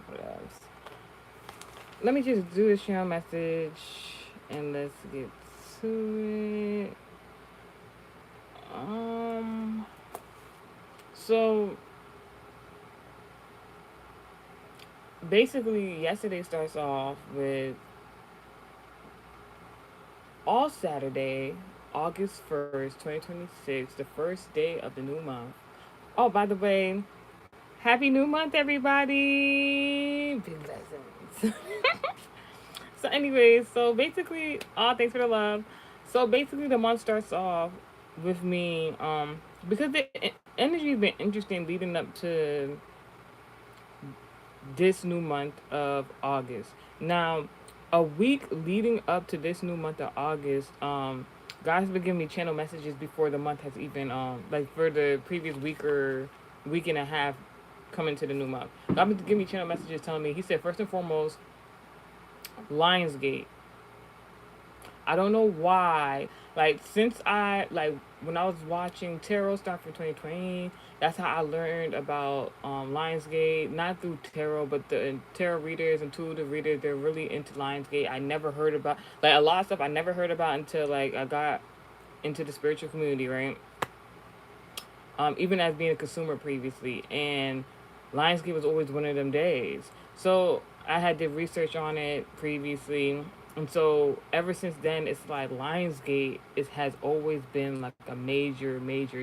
What else? Let me just do the share message and let's get to it. Um, so basically, yesterday starts off with all Saturday, August 1st, 2026, the first day of the new month. Oh, by the way, happy new month, everybody! Big blessings. So, anyways, so basically, thanks for the love. So basically, the month starts off with me, because the energy has been interesting leading up to this new month of August. Now, a week leading up to this new month of August, God's been giving me channel messages before the month has even, like for the previous week or week and a half coming to the new month. God been giving me channel messages telling me, He said, first and foremost, Lionsgate. I don't know why. Like since I like when I was watching tarot stuff for 2020, that's how I learned about Lionsgate. Not through tarot, but the tarot readers, intuitive readers. They're really into Lionsgate. I never heard about like a lot of stuff I never heard about until like I got into the spiritual community, right? Even as being a consumer previously, and Lionsgate was always one of them days. So I had did research on it previously, and so ever since then, it's like Lionsgate is has always been like a major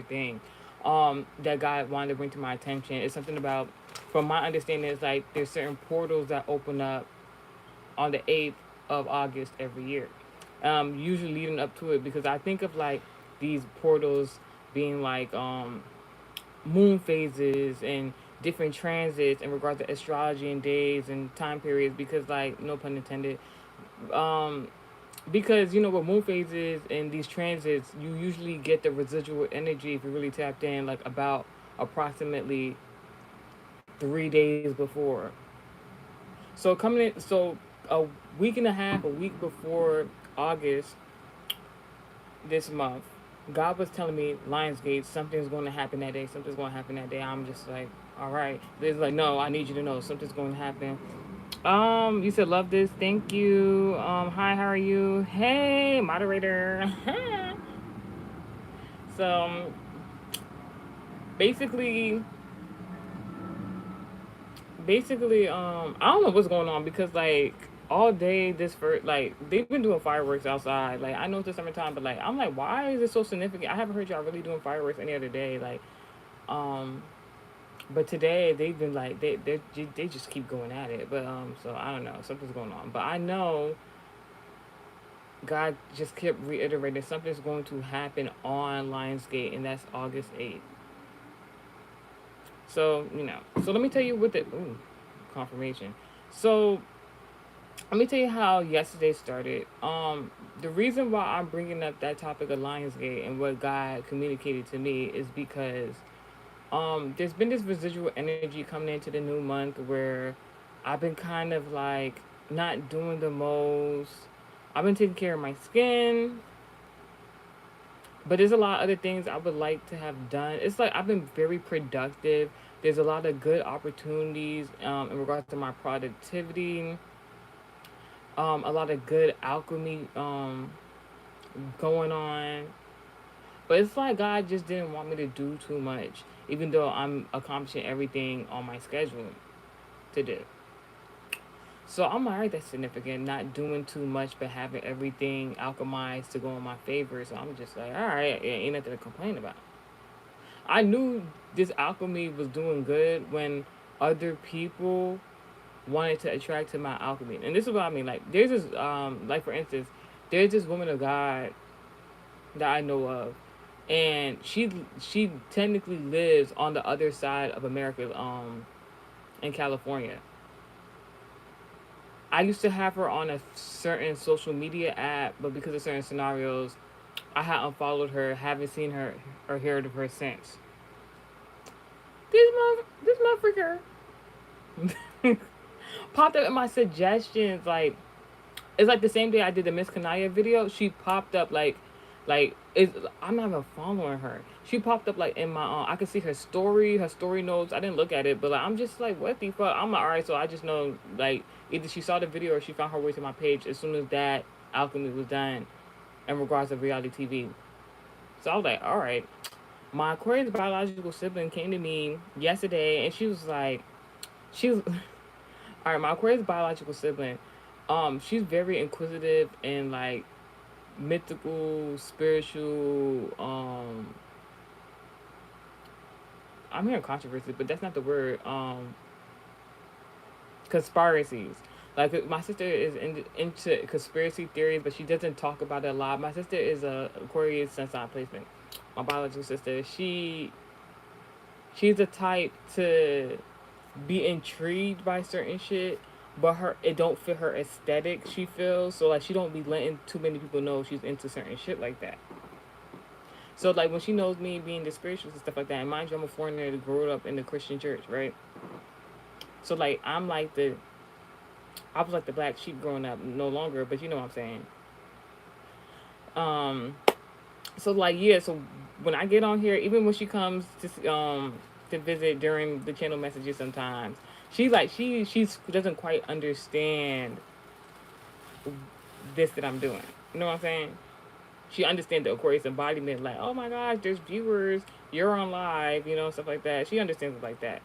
thing that God wanted to bring to my attention. It's something about, from my understanding, it's like there's certain portals that open up on the 8th of August every year. Usually leading up to it, because I think of like these portals being like moon phases and different transits in regards to astrology and days and time periods, because like no pun intended, um because you know with moon phases and these transits you usually get the residual energy if you're really tapped in like about approximately 3 days before. So coming in, so a week and a half, a week before August this month, God was telling me, Lionsgate, something's going to happen that day. Something's going to happen that day. I'm just like, all right. It's like, no, I need you to know something's going to happen. You said love this. Thank you. Hi, how are you? Hey, moderator. So basically, I don't know what's going on because like all day this first like they've been doing fireworks outside. Like I know it's the summertime, but like I'm like, why is it so significant? I haven't heard y'all really doing fireworks any other day. Like, um, but today they've been like they just keep going at it. But so I don't know, something's going on. But I know God just kept reiterating something's going to happen on Lionsgate, and that's August 8th. So so let me tell you what the confirmation. So let me tell you how yesterday started. The reason why I'm bringing up that topic of Lionsgate and what God communicated to me is because there's been this residual energy coming into the new month where I've been kind of like not doing the most. I've been taking care of my skin, but there's a lot of other things I would like to have done. It's like I've been very productive. There's a lot of good opportunities in regards to my productivity, a lot of good alchemy going on. But it's like God just didn't want me to do too much, even though I'm accomplishing everything on my schedule to do. So I'm alright, that's significant. Not doing too much, but having everything alchemized to go in my favor. So I'm just like, alright, ain't nothing to complain about. I knew this alchemy was doing good when other people wanted to attract to my alchemy. And this is what I mean. Like, there's this, like for instance, there's this woman of God that I know of, and she technically lives on the other side of America, in California. I used to have her on a certain social media app, but because of certain scenarios, I had unfollowed her, haven't seen her or heard of her since. This motherfucker popped up in my suggestions. Like it's like the same day I did the Miss Kanaya video, she popped up like Like, I'm not even following her. She popped up like in my I could see her story notes. I didn't look at it, but like I'm just like, what the fuck? I'm like, all right, so I just know like either she saw the video or she found her way to my page as soon as that alchemy was done in regards to reality TV. So I was like, all right. My Aquarius biological sibling came to me yesterday and she was like, she was all right. My Aquarius biological sibling, she's very inquisitive and like mythical, spiritual. I'm hearing controversy, but that's not the word. Conspiracies. Like my sister is into conspiracy theories, but she doesn't talk about it a lot. My sister is a Aquarius sun sign placement. My biological sister, she's the type to be intrigued by certain shit, but her it don't fit her aesthetic. She feels so like she don't be letting too many people know she's into certain shit like that. So like when she knows me being the spirituals and stuff like that, and mind you, I'm a foreigner that grew up in the Christian church, right? So like I was like the black sheep growing up, no longer, but you know what I'm saying. Um, so like yeah, so when I get on here, even when she comes to visit during the channel messages, sometimes she doesn't quite understand this that I'm doing. You know what I'm saying? She understands the Aquarius embodiment, like oh my gosh, there's viewers, you're on live, you know, stuff like that. She understands it like that.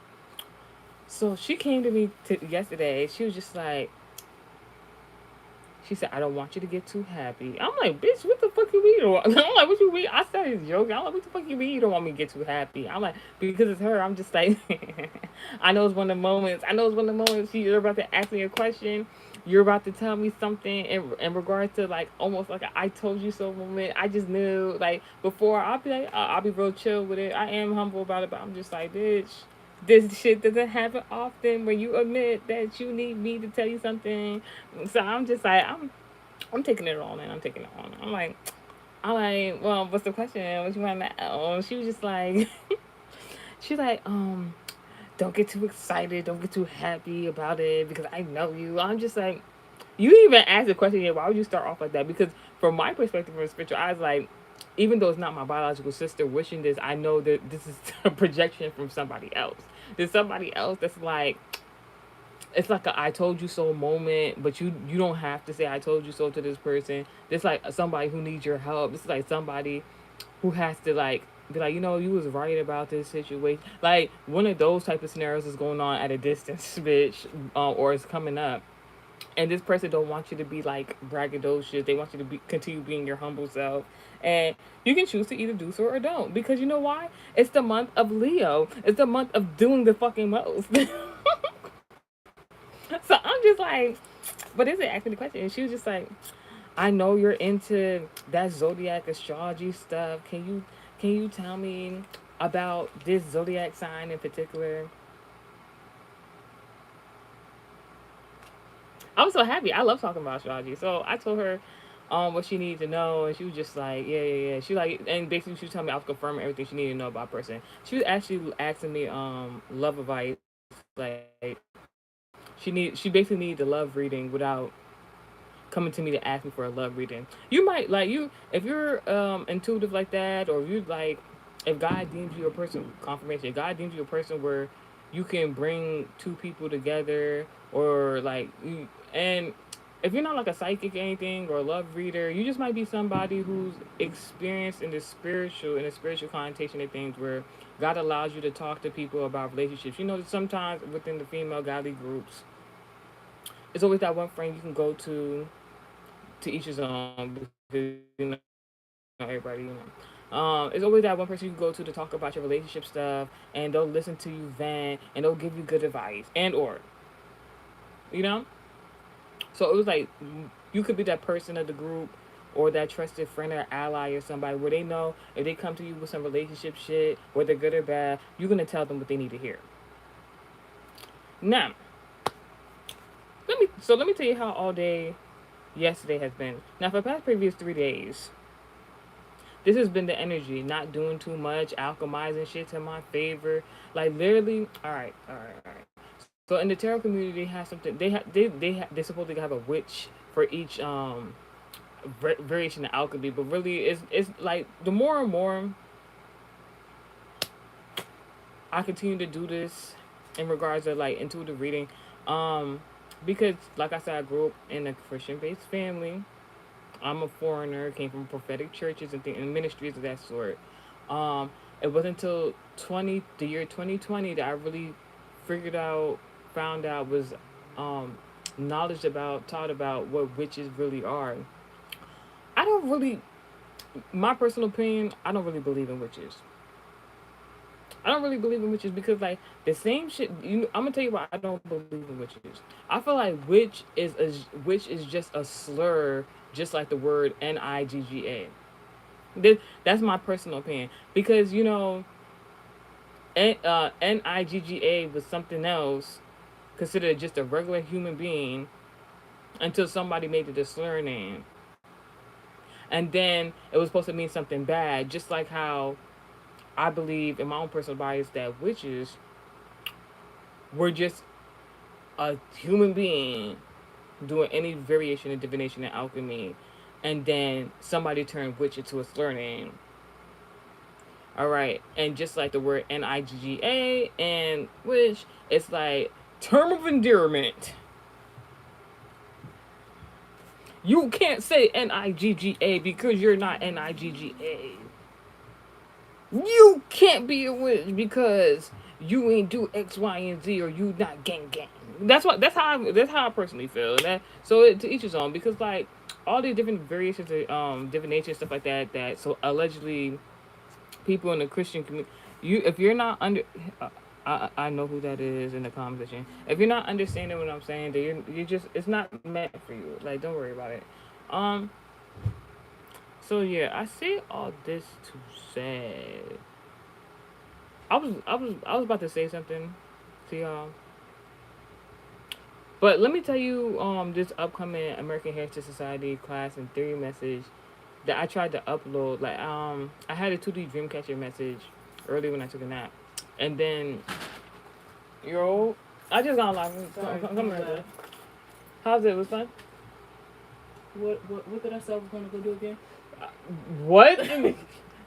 So she came to me yesterday. She was just like, she said, I don't want you to get too happy. I'm like, bitch, what the fuck you mean? I'm like, what you mean? I started joking. I'm like, what the fuck you mean you don't want me to get too happy? I'm like, because it's her. I'm just like, I know it's one of the moments. I know it's one of the moments you're about to ask me a question. You're about to tell me something in regards to like almost like a I told you so moment. I just knew like before I'll be like, I'll be real chill with it. I am humble about it, but I'm just like, bitch, this shit doesn't happen often when you admit that you need me to tell you something. So I'm just like, I'm taking it all in. I'm taking it all in. I'm like, well, what's the question? What you want to know? She was just like, she's like, don't get too excited. Don't get too happy about it because I know you. I'm just like, you didn't even ask the question yet. Why would you start off like that? Because from my perspective, from spiritual eyes, like, even though it's not my biological sister wishing this, I know that this is a projection from somebody else. There's somebody else that's like, it's like a I told you so moment, but you don't have to say I told you so to this person. It's like somebody who needs your help. It's like somebody who has to like be like, you know, you was right about this situation. Like one of those type of scenarios is going on at a distance, bitch, or it's coming up. And this person don't want you to be like braggadocious. They want you to be continue being your humble self. And you can choose to either do so or don't. Because you know why? It's the month of Leo. It's the month of doing the fucking most. So I'm just like, but is it asking the question? And she was just like, I know you're into that zodiac astrology stuff. Can you tell me about this zodiac sign in particular? I was so happy. I love talking about astrology. So I told her what she needed to know, and she was just like, yeah, yeah, yeah. She like, and basically she was telling me I was confirming everything she needed to know about a person. She was actually asking me love advice, like she basically needed the love reading without coming to me to ask me for a love reading. You might like you if you're intuitive like that, or if you like if God deems you a person confirmation. If God deems you a person where you can bring two people together, or like and if you're not like a psychic or anything or a love reader, you just might be somebody who's experienced in the spiritual connotation of things where God allows you to talk to people about relationships. You know that sometimes within the female godly groups, it's always that one friend you can go to each his own because you know everybody you know. It's always that one person you can go to talk about your relationship stuff, and they'll listen to you vent, and they'll give you good advice, and or you know. So it was like you could be that person of the group, or that trusted friend or ally or somebody where they know if they come to you with some relationship shit, whether good or bad, you're gonna tell them what they need to hear. Now, let me tell you how all day yesterday has been. Now, for the past previous 3 days, this has been the energy, not doing too much, alchemizing shit to my favor. Like literally, all right. So in the tarot community, they have something. They supposedly have a witch for each variation of alchemy, but really, it's like the more and more I continue to do this in regards to like intuitive reading, um, because like I said, I grew up in a Christian based family. I'm a foreigner, came from prophetic churches and ministries of that sort. Um, it wasn't until the year 2020 that I really figured out, found out was um, knowledge about, taught about what witches really are. I don't really, my personal opinion, I don't really believe in witches. I don't really believe in witches because like the same shit. I'm gonna tell you why I don't believe in witches. I feel like witch is just a slur, just like the word Nigga. That's my personal opinion because Nigga was something else, considered just a regular human being until somebody made it a slur name, and then it was supposed to mean something bad. Just like how I believe in my own personal bias that witches were just a human being doing any variation of divination and alchemy, and then somebody turned witch into a slur name. All right, and just like the word Nigga and witch, it's like term of endearment. You can't say Nigga because you're not Nigga. You can't be a witch because you ain't do X, Y, and Z, or you not gang gang. That's how I personally feel. To each his own because like all these different variations of divination stuff like that so allegedly people in the Christian community, if you're not under I know who that is in the comment section. If you're not understanding what I'm saying, then you're just, it's not meant for you. Like, don't worry about it. Um, so yeah, I say all this to say, I was about to say something to y'all, but let me tell you, this upcoming American Heritage Society class and theory message that I tried to upload. Like, I had a 2D Dreamcatcher message early when I took a nap, and then yo, I just got live. Come here. How's it? Was fun? What did I say I was gonna go do again? What?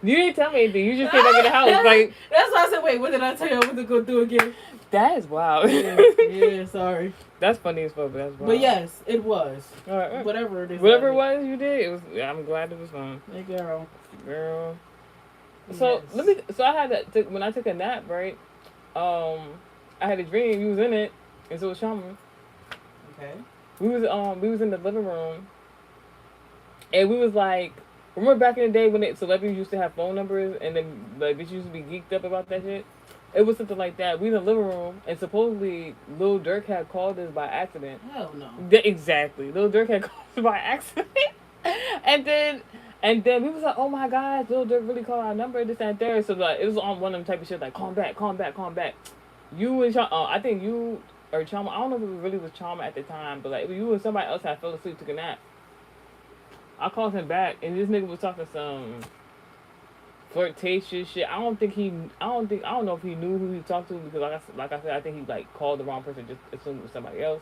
You didn't tell me anything. You just came back in the house. Like, that's why I said, wait, what did I tell you I was gonna go do again? that is wild. Yeah, sorry. That's funny as fuck, but that's wild. But yes, it was. All right. Whatever it is. Whatever it was you did, it was. I'm glad it was fun. Hey, girl. Girl. So yes. So I had that when I took a nap, right? I had a dream. You was in it, and so was Shama. Okay. We was in the living room, and we was like, remember back in the day when celebrities used to have phone numbers, and then like bitches used to be geeked up about that shit. It was something like that. We in the living room, and supposedly Lil Durk had called us by accident. Hell no. Exactly, Lil Durk had called us by accident, and then we was like, oh my god, Lil Durk really called our number, this and there. So like, it was on one of them type of shit like, calm back. You and I think you or Chama, I don't know if it really was Chama at the time, but like you and somebody else had fell asleep, took a nap. I called him back, and this nigga was talking some flirtatious shit. I don't know if he knew who he talked to because like I said, I think he like called the wrong person, just assumed it was somebody else.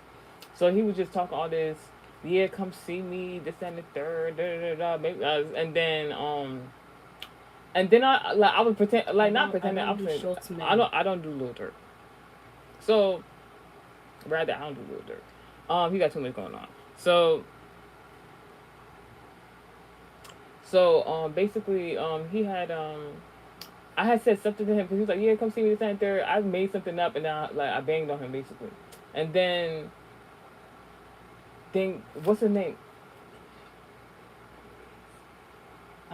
So he was just talking all this, yeah, come see me, this and the third, maybe, and then I would pretend like not pretending. I don't do Lil Durk. So rather I don't do Lil Durk. He got too much going on. So basically, he had, I had said something to him because he was like, yeah, come see me this and third. I made something up and I banged on him basically. And then, what's his name?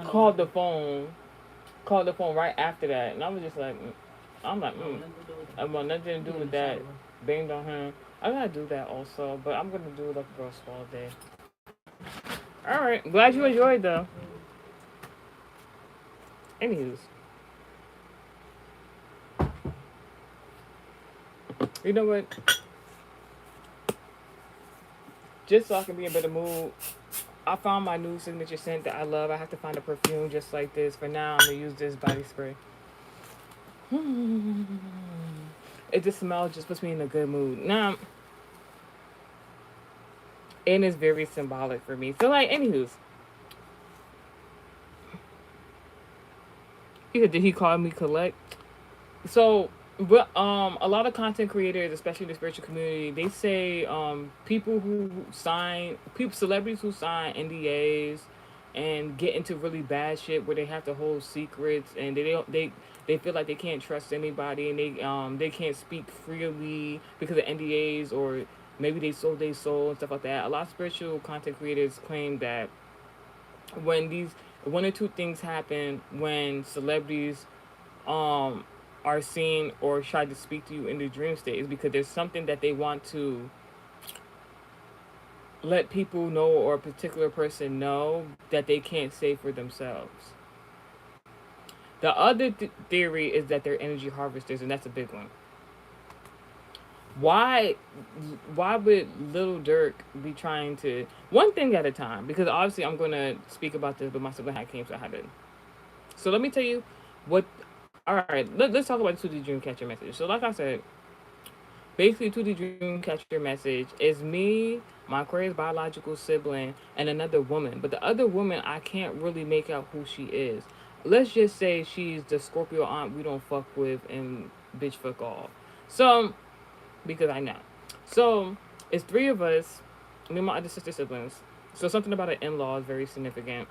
Called the phone right after that. And I was just like, I want nothing to do with that. Banged on him. I gotta do that also, but I'm gonna do it like a girl small day. Alright, glad you enjoyed though. Anywho's. You know what? Just so I can be in a better mood, I found my new signature scent that I love. I have to find a perfume just like this. For now, I'm going to use this body spray. It just smells, just puts me in a good mood. Now, and it's very symbolic for me. So, like, anywho's. He said, did he call me collect? So, but a lot of content creators, especially in the spiritual community, they say people who sign people celebrities who sign NDAs and get into really bad shit where they have to hold secrets and they feel like they can't trust anybody and they can't speak freely because of NDAs or maybe they sold their soul and stuff like that. A lot of spiritual content creators claim that when these one or two things happen when celebrities um are seen or try to speak to you in the dream state is because there's something that they want to let people know or a particular person know that they can't say for themselves. The other theory is that they're energy harvesters, and that's a big one. Why why would Little Dirk be trying to one thing at a time? Because obviously I'm gonna speak about this, but my sibling had came, so I had to. So let me tell you what. All right, let's talk about the 2D Dreamcatcher message. So like I said, basically 2D Dreamcatcher message is me, my Aquarius biological sibling, and another woman. But the other woman, I can't really make out who she is. Let's just say she's the Scorpio aunt we don't fuck with and bitch fuck all. So, because I know. So, it's three of us, me and my other sister siblings. So, something about an in law is very significant.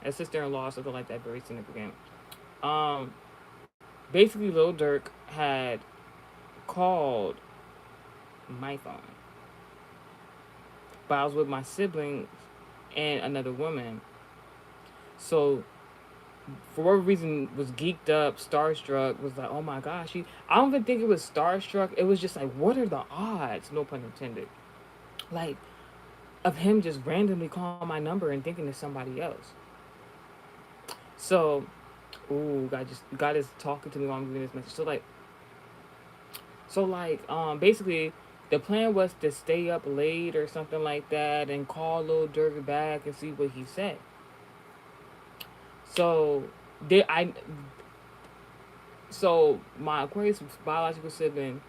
A sister in law, something like that, very significant. Um, Basically, Lil Durk had called my phone. But I was with my siblings and another woman. So for whatever reason was geeked up, starstruck, was like, oh my gosh, I don't even think it was starstruck. It was just like, what are the odds? No pun intended. Like of him just randomly calling my number and thinking it's somebody else. So, ooh, God is talking to me while I'm giving this message. Basically the plan was to stay up late or something like that and call Lil Durk back and see what he said. So did I so my Aquarius biological sibling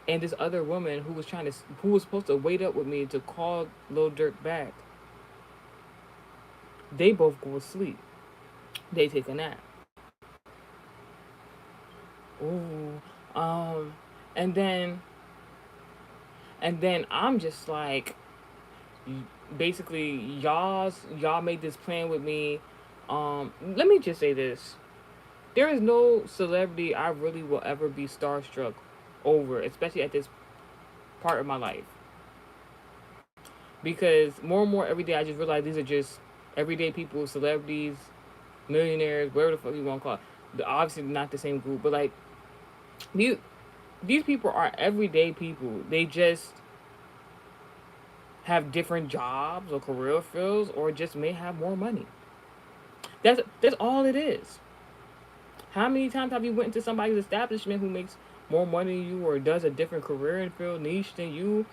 and this other woman who was supposed to wait up with me to call Lil Durk back, they both go to sleep. They take a nap. Ooh. Um and then I'm just like basically y'all made this plan with me. Let me just say this. There is no celebrity I really will ever be starstruck over, especially at this part of my life. Because more and more every day I just realize these are just everyday people, celebrities, millionaires, whatever the fuck you want to call it. They're obviously not the same group, but like these these people are everyday people. They just have different jobs or career fields or just may have more money. That's all it is. How many times have you went into somebody's establishment who makes more money than you or does a different career and field niche than you?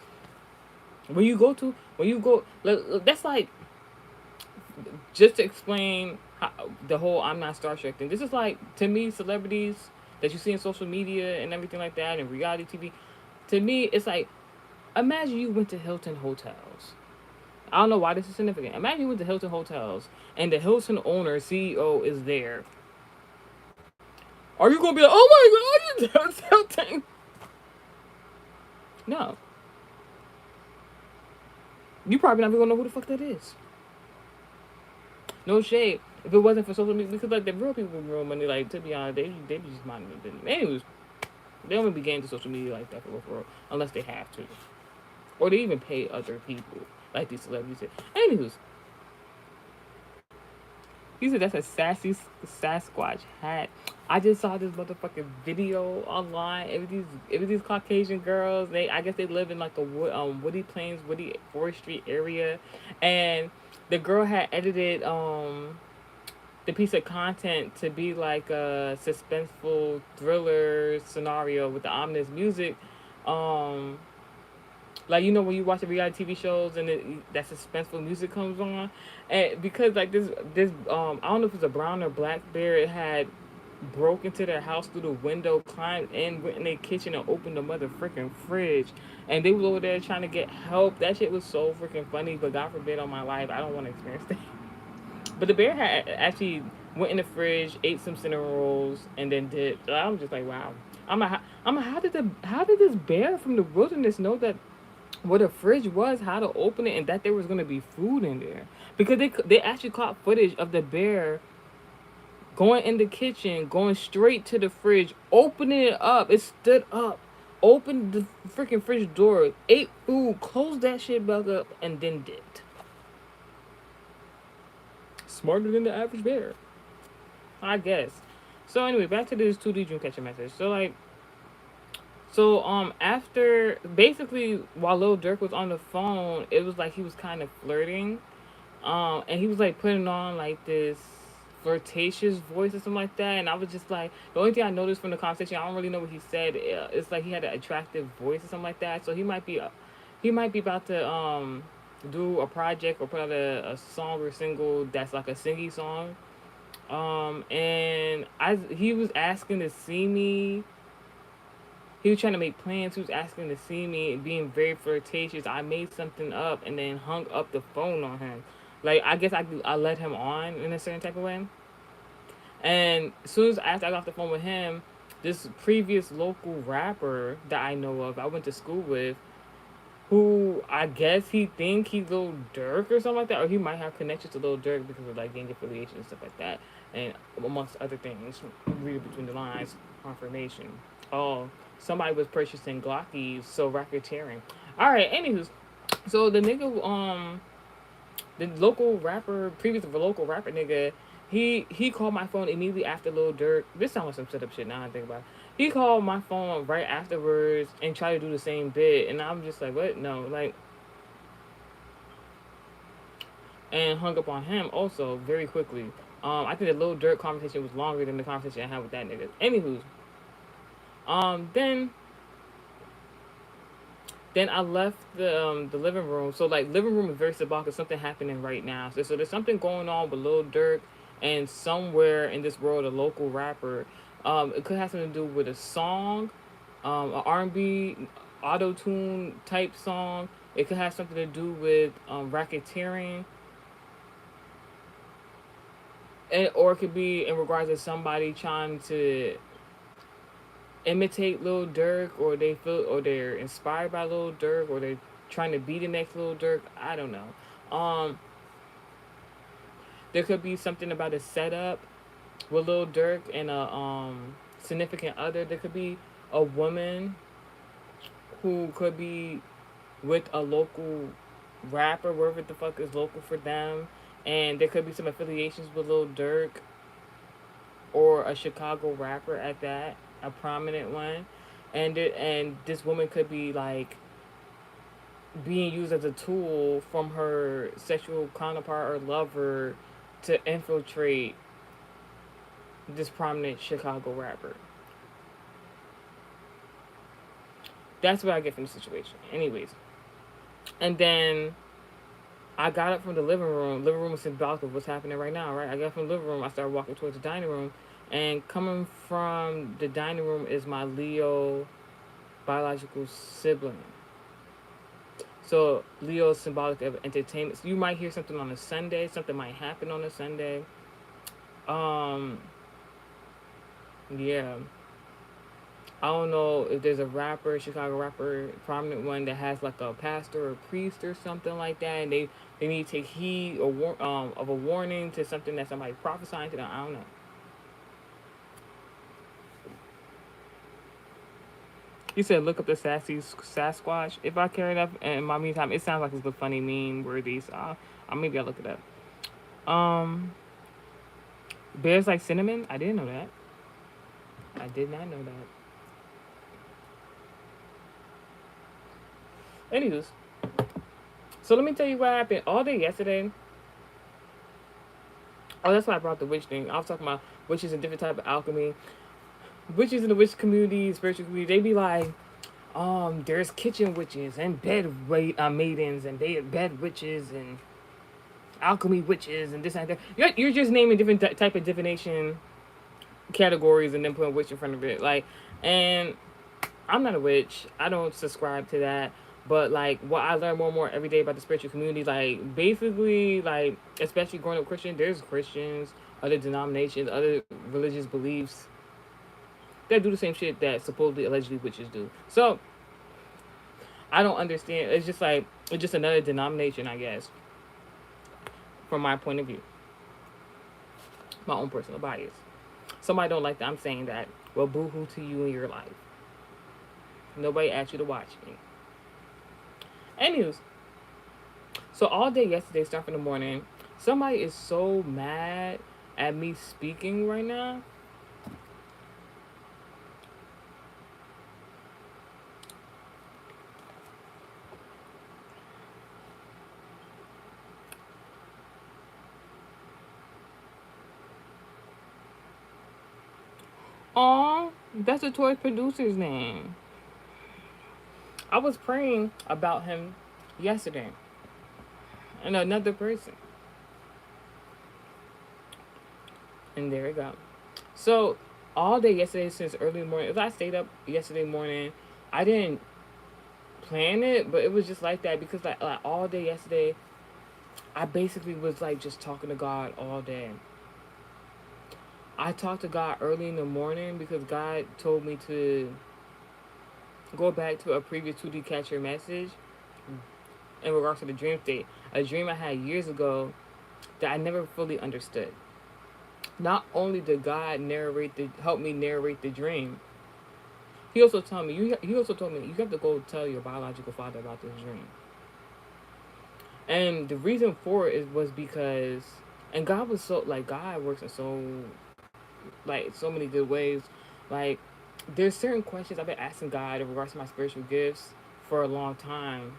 When you go, that's like just to explain how, the whole I'm not Star Trek thing. This is like to me celebrities that you see in social media and everything like that and reality TV. To me, it's like imagine you went to Hilton hotels. I don't know why this is significant. Imagine you went to Hilton hotels and the Hilton owner CEO is there. Are you gonna be like, oh my god, you Hilton? No, you probably not even gonna know who the fuck that is. No shade. If it wasn't for social media, because like the real people with real money, like to be honest, they just mind their business. Anyways, they don't even be getting to social media like that for real, unless they have to, or they even pay other people like these celebrities. Anyways, he said that's a sassy Sasquatch hat. I just saw this motherfucking video online. It was these Caucasian girls. I guess they live in like a Woody Plains, Woody Forestry area, and the girl had edited the piece of content to be like a suspenseful thriller scenario with the ominous music. Um, like when you watch the reality TV shows and that suspenseful music comes on, and because like this I don't know if it's a brown or black bear, it had broke into their house through the window, climbed in, went in their kitchen and opened the mother freaking fridge, and they was over there trying to get help. That shit was so freaking funny, but God forbid on my life, I don't want to experience that. But the bear had actually went in the fridge, ate some cinnamon rolls, and then dipped. I'm just like, wow. How did this bear from the wilderness know that what a fridge was, how to open it, and that there was gonna be food in there? Because they actually caught footage of the bear going in the kitchen, going straight to the fridge, opening it up. It stood up, opened the freaking fridge door, ate food, closed that shit back up, and then dipped. Smarter than the average bear, I guess. So anyway, back to this 2D Dreamcatcher message. After basically while Lil Durk was on the phone, it was like he was kind of flirting, and he was like putting on like this flirtatious voice or something like that, and I was just like, the only thing I noticed from the conversation, I don't really know what he said. It's like he had an attractive voice or something like that, so he might be about to do a project or put out a song or single that's like a singy song. And I he was asking to see me. He was trying to make plans. He was asking to see me, being very flirtatious. I made something up and then hung up the phone on him. Like, I guess I let him on in a certain type of way. And as soon as after I got off the phone with him, this previous local rapper that I know of, I went to school with, who I guess he think he's Lil Durk or something like that, or he might have connections to Lil Durk because of like gang affiliation and stuff like that, and amongst other things, read between the lines, confirmation. Oh, somebody was purchasing Glockies, so racketeering. All right, anywho, so the nigga, the local rapper, previous local rapper nigga, he called my phone immediately after Lil Durk. This sounds like some set up shit now I think about it. He called my phone right afterwards and tried to do the same bit, and I'm just like, what? No, like, and hung up on him also very quickly. I think the Lil Durk conversation was longer than the conversation I had with that nigga. Anywho, then I left the living room. So like living room is very symbolic of something happening right now. So there's something going on with Lil Durk and somewhere in this world a local rapper. It could have something to do with a song, an R&B auto tune type song. It could have something to do with racketeering, or it could be in regards to somebody trying to imitate Lil Durk, or they feel, or they're inspired by Lil Durk, or they're trying to be the next Lil Durk. I don't know. There could be something about a setup with Lil Durk and a significant other. There could be a woman who could be with a local rapper, wherever the fuck is local for them, and there could be some affiliations with Lil Durk or a Chicago rapper at that, a prominent one, and this woman could be like being used as a tool from her sexual counterpart or lover to infiltrate this prominent Chicago rapper. That's what I get from the situation. Anyways, and then I got up from the living room. Living room is symbolic of what's happening right now, right? I got up from the living room. I started walking towards the dining room, and coming from the dining room is my Leo biological sibling. So Leo is symbolic of entertainment. So you might hear something on a Sunday. Something might happen on a Sunday. Um, yeah. I don't know if there's a rapper, Chicago rapper, prominent one that has like a pastor or priest or something like that, and they need to take heed or of a warning to something that somebody prophesying to them. I don't know. He said, "Look up the sassy Sasquatch." If I carry it up in my meantime, it sounds like it's a funny meme worthy. So maybe I'll look it up. Bears like cinnamon. I didn't know that. I did not know that. Anywho's, so let me tell you what happened all day yesterday. Oh, that's why I brought the witch thing. I was talking about witches and different type of alchemy. Witches in the witch community, spiritual community, they be like, there's kitchen witches and maidens and bed witches and alchemy witches and this and that. You're just naming different type of divination categories and then putting witch in front of it. Like, and I'm not a witch. I don't subscribe to that. But like what I learn more and more every day about the spiritual community, like basically, like especially growing up Christian, there's Christians, other denominations, other religious beliefs that do the same shit that supposedly allegedly witches do. So I don't understand. It's just like it's just another denomination, I guess, from my point of view, my own personal bias. Somebody don't like that I'm saying that. Well, boo-hoo to you in your life. Nobody asked you to watch me. Anyways, so all day yesterday, starting in the morning, somebody is so mad at me speaking right now. Aw, that's the toy producer's name. I was praying about him yesterday, and another person. And there we go. So all day yesterday, since early morning, if I stayed up yesterday morning, I didn't plan it, but it was just like that because like all day yesterday, I basically was like just talking to God all day. I talked to God early in the morning because God told me to go back to a previous 2D catcher message in regards to the dream state. A dream I had years ago that I never fully understood. Not only did God help me narrate the dream, he also told me you have to go tell your biological father about this dream. And the reason for it was because and God was so like God works in so many good ways. Like there's certain questions I've been asking God in regards to my spiritual gifts for a long time.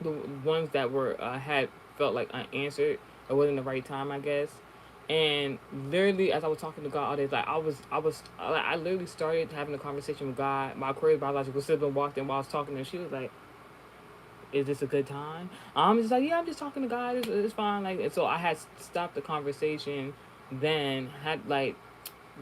The ones that were had felt like unanswered. It wasn't the right time, I guess. And literally, as I was talking to God all day, like I literally started having a conversation with God. My Aquarius biological sibling walked in while I was talking to her. She was like, "Is this a good time?" I'm just like, "Yeah, I'm just talking to God. It's fine." Like, and so I had stopped the conversation. Then had like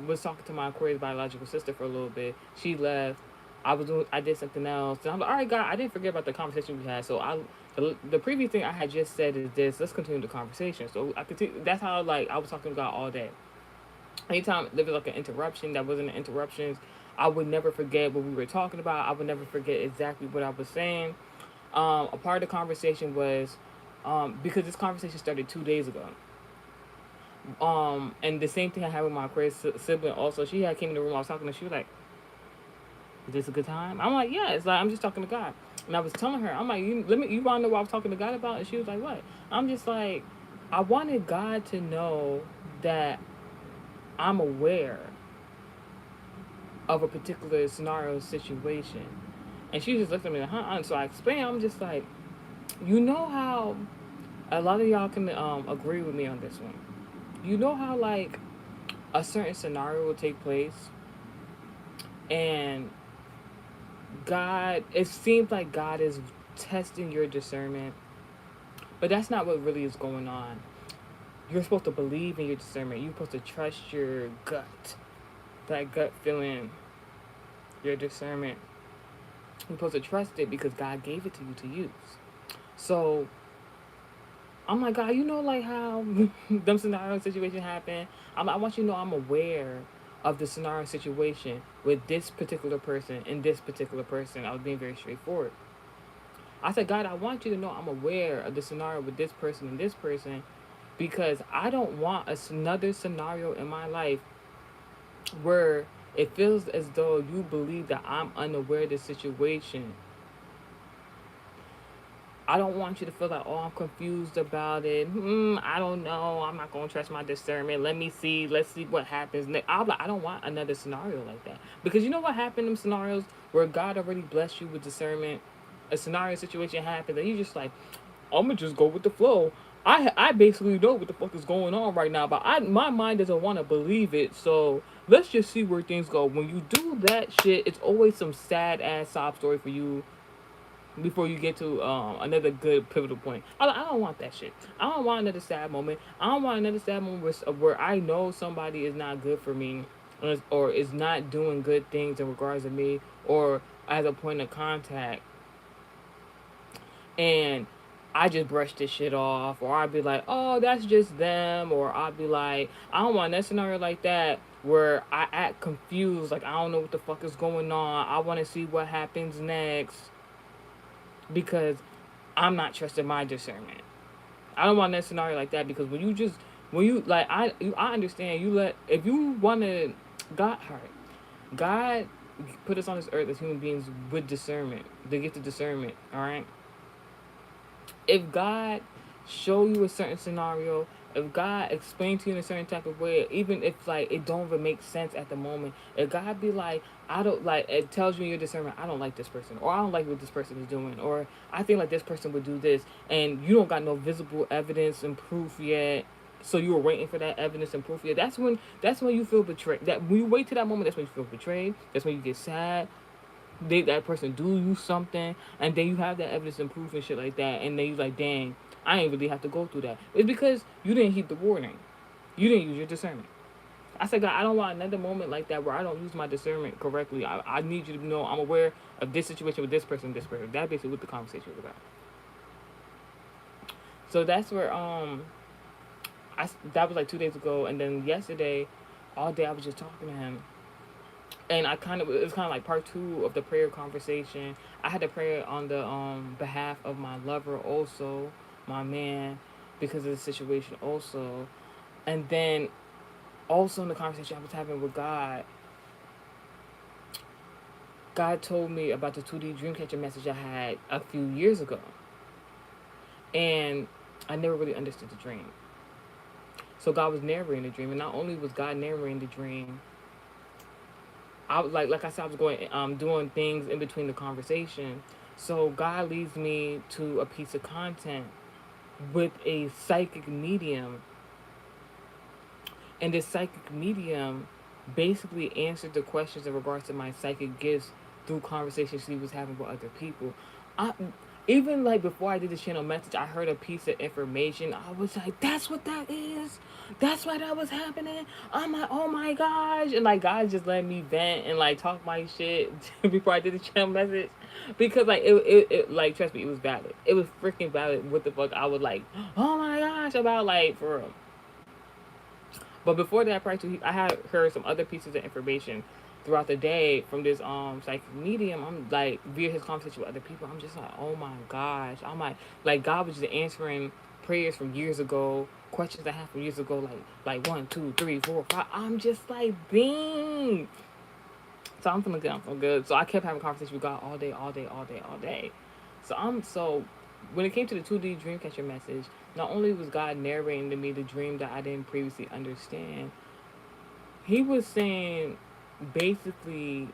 was talking to my Aquarius biological sister for a little bit. She left. I did something else. And I'm like, all right, God, I didn't forget about the conversation we had. So the previous thing I had just said is this. Let's continue the conversation. So I continue. That's how like I was talking to God all day. Anytime there was like an interruption that wasn't an interruption, I would never forget what we were talking about. I would never forget exactly what I was saying. A part of the conversation was because this conversation started 2 days ago. And the same thing I had with my Aquarius sibling. Also, she had came in the room. I was talking to. She was like, "Is this a good time?" I'm like, "Yeah." It's like I'm just talking to God, and I was telling her, I'm like, You want to know what I was talking to God about?" And she was like, "What?" I'm just like, I wanted God to know that I'm aware of a particular scenario situation, and she just looked at me like, "Huh?" And so I explained. I'm just like, you know how a lot of y'all can agree with me on this one. You know how like a certain scenario will take place, and God, it seems like God is testing your discernment, but that's not what really is going on. You're supposed to believe in your discernment. You're supposed to trust your gut, that gut feeling, your discernment. You're supposed to trust it because God gave it to you to use. So I'm like, God, you know, like how them scenario situation happen. I want you to know I'm aware of the scenario situation with this particular person and this particular person. I was being very straightforward. I said, God, I want you to know I'm aware of the scenario with this person and this person because I don't want another scenario in my life where it feels as though you believe that I'm unaware of the situation. I don't want you to feel like, oh, I'm confused about it. I don't know. I'm not going to trust my discernment. Let me see. Let's see what happens next. I don't want another scenario like that. Because you know what happened in scenarios where God already blessed you with discernment? A scenario situation happens and you just like, I'm going to just go with the flow. I basically know what the fuck is going on right now, but my mind doesn't want to believe it. So let's just see where things go. When you do that shit, it's always some sad ass sob story for you before you get to another good pivotal point. I don't want that shit. I don't want another sad moment. I don't want another sad moment where I know somebody is not good for me or is not doing good things in regards to me or as a point of contact and I just brush this shit off, or I'd be like, oh, that's just them, or I'd be like, I don't want that scenario like that where I act confused, like I don't know what the fuck is going on. I want to see what happens next because I'm not trusting my discernment. I don't want that scenario like that because when you like I understand you let if you want to God all right, God put us on this earth as human beings with discernment, the gift of discernment. All right, if God show you a certain scenario, if God explain to you in a certain type of way, even if like it don't even make sense at the moment, if God be like, I don't like it tells you in your discernment, I don't like this person, or I don't like what this person is doing, or I think like this person would do this, and you don't got no visible evidence and proof yet. So you were waiting for that evidence and proof yet. That's when you feel betrayed. That when you wait to that moment, that's when you feel betrayed. That's when you get sad, that person do you something, and then you have that evidence and proof and shit like that, and then you like, dang, I ain't really have to go through that. It's because you didn't heed the warning. You didn't use your discernment. I said, God, I don't want another moment like that where I don't use my discernment correctly. I need you to know I'm aware of this situation with this person, this person. That's basically what the conversation was about. So that's where that was like 2 days ago, and then yesterday, all day I was just talking to him, and it was kind of like part two of the prayer conversation. I had to pray on the behalf of my lover also, my man, because of the situation also, and then also in the conversation I was having with God, God told me about the 2D Dreamcatcher message I had a few years ago, and I never really understood the dream. So God was narrating the dream, and not only was God narrating the dream, I was like I said, I was going doing things in between the conversation. So God leads me to a piece of content with a psychic medium, and this psychic medium basically answered the questions in regards to my psychic gifts through conversations she was having with other people. I even like before I did the channel message, I heard a piece of information. I was like, "That's what that is. That's why that was happening." I'm like, "Oh my gosh!" And like God just let me vent and like talk my shit before I did the channel message, because like it like trust me, it was valid. It was freaking valid. What the fuck? I was like, "Oh my gosh!" about like for real. But before that, practically, I had heard some other pieces of information throughout the day from this psychic medium. I'm like via his conversation with other people. I'm just like, oh my gosh. I'm like God was just answering prayers from years ago, questions I had from years ago, like 1, 2, 3, 4, 5. I'm just like, dang. So I'm feeling good. I'm feeling good. So I kept having conversations with God all day, all day, all day, all day. So when it came to the 2D Dreamcatcher message, not only was God narrating to me the dream that I didn't previously understand, He was saying basically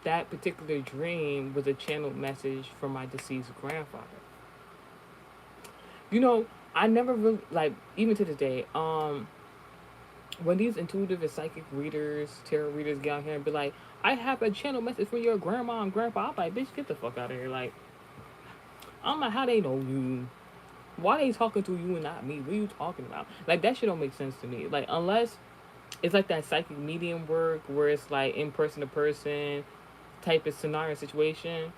that particular dream was a channeled message from my deceased grandfather. You know, I never really like even to this day, when these intuitive and psychic readers, tarot readers get out here and be like, I have a channel message for your grandma and grandpa. I'm like, bitch, get the fuck out of here. Like, I'm like, how they know you? Why they talking to you and not me? What are you talking about? Like, that shit don't make sense to me. Like, unless it's like that psychic medium work where it's like in person to person type of scenario situation.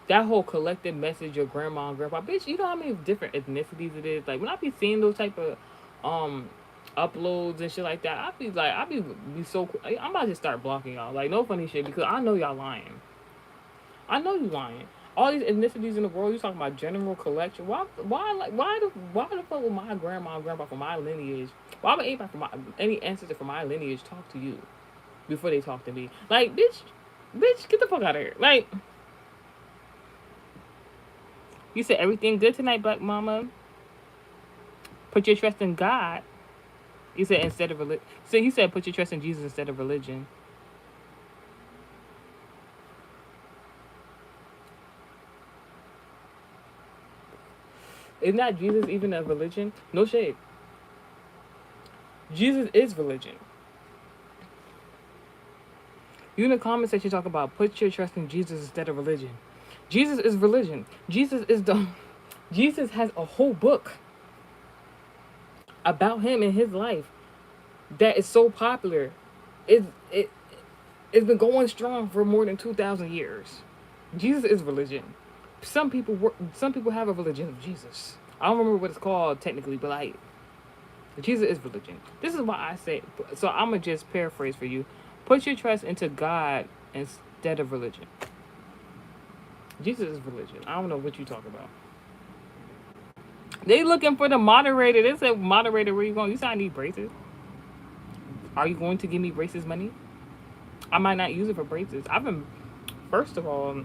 That whole collective message, your grandma and grandpa, bitch, you know how many different ethnicities it is? Like, when I be seeing those type of um uploads and shit like that, I be so, I'm about to start blocking y'all. Like, no funny shit, because I know y'all lying. I know you lying. All these ethnicities in the world, you talking about general collection. Why the fuck would my grandma and grandpa from my lineage? Why would anybody from any ancestor from my lineage talk to you before they talk to me? Like, bitch, get the fuck out of here. Like, you said everything good tonight, Black Mama. Put your trust in God. You said instead of religion. So he said put your trust in Jesus instead of religion. Isn't that Jesus even a religion? No shade. Jesus is religion. You in the comment section talk about put your trust in Jesus instead of religion. Jesus is religion. Jesus has a whole book about him and his life that is so popular. It's been going strong for more than 2,000 years. Jesus is religion. some people have a religion of Jesus. I don't remember what it's called technically, but like Jesus is religion. This is why I say. So I'm gonna just paraphrase for you. Put your trust into God instead of religion. Jesus is religion. I don't know what you talk about. They looking for the moderator. They said, moderator, where you going? You said I need braces. Are you going to give me braces money? I might not use it for braces. I've been, first of all,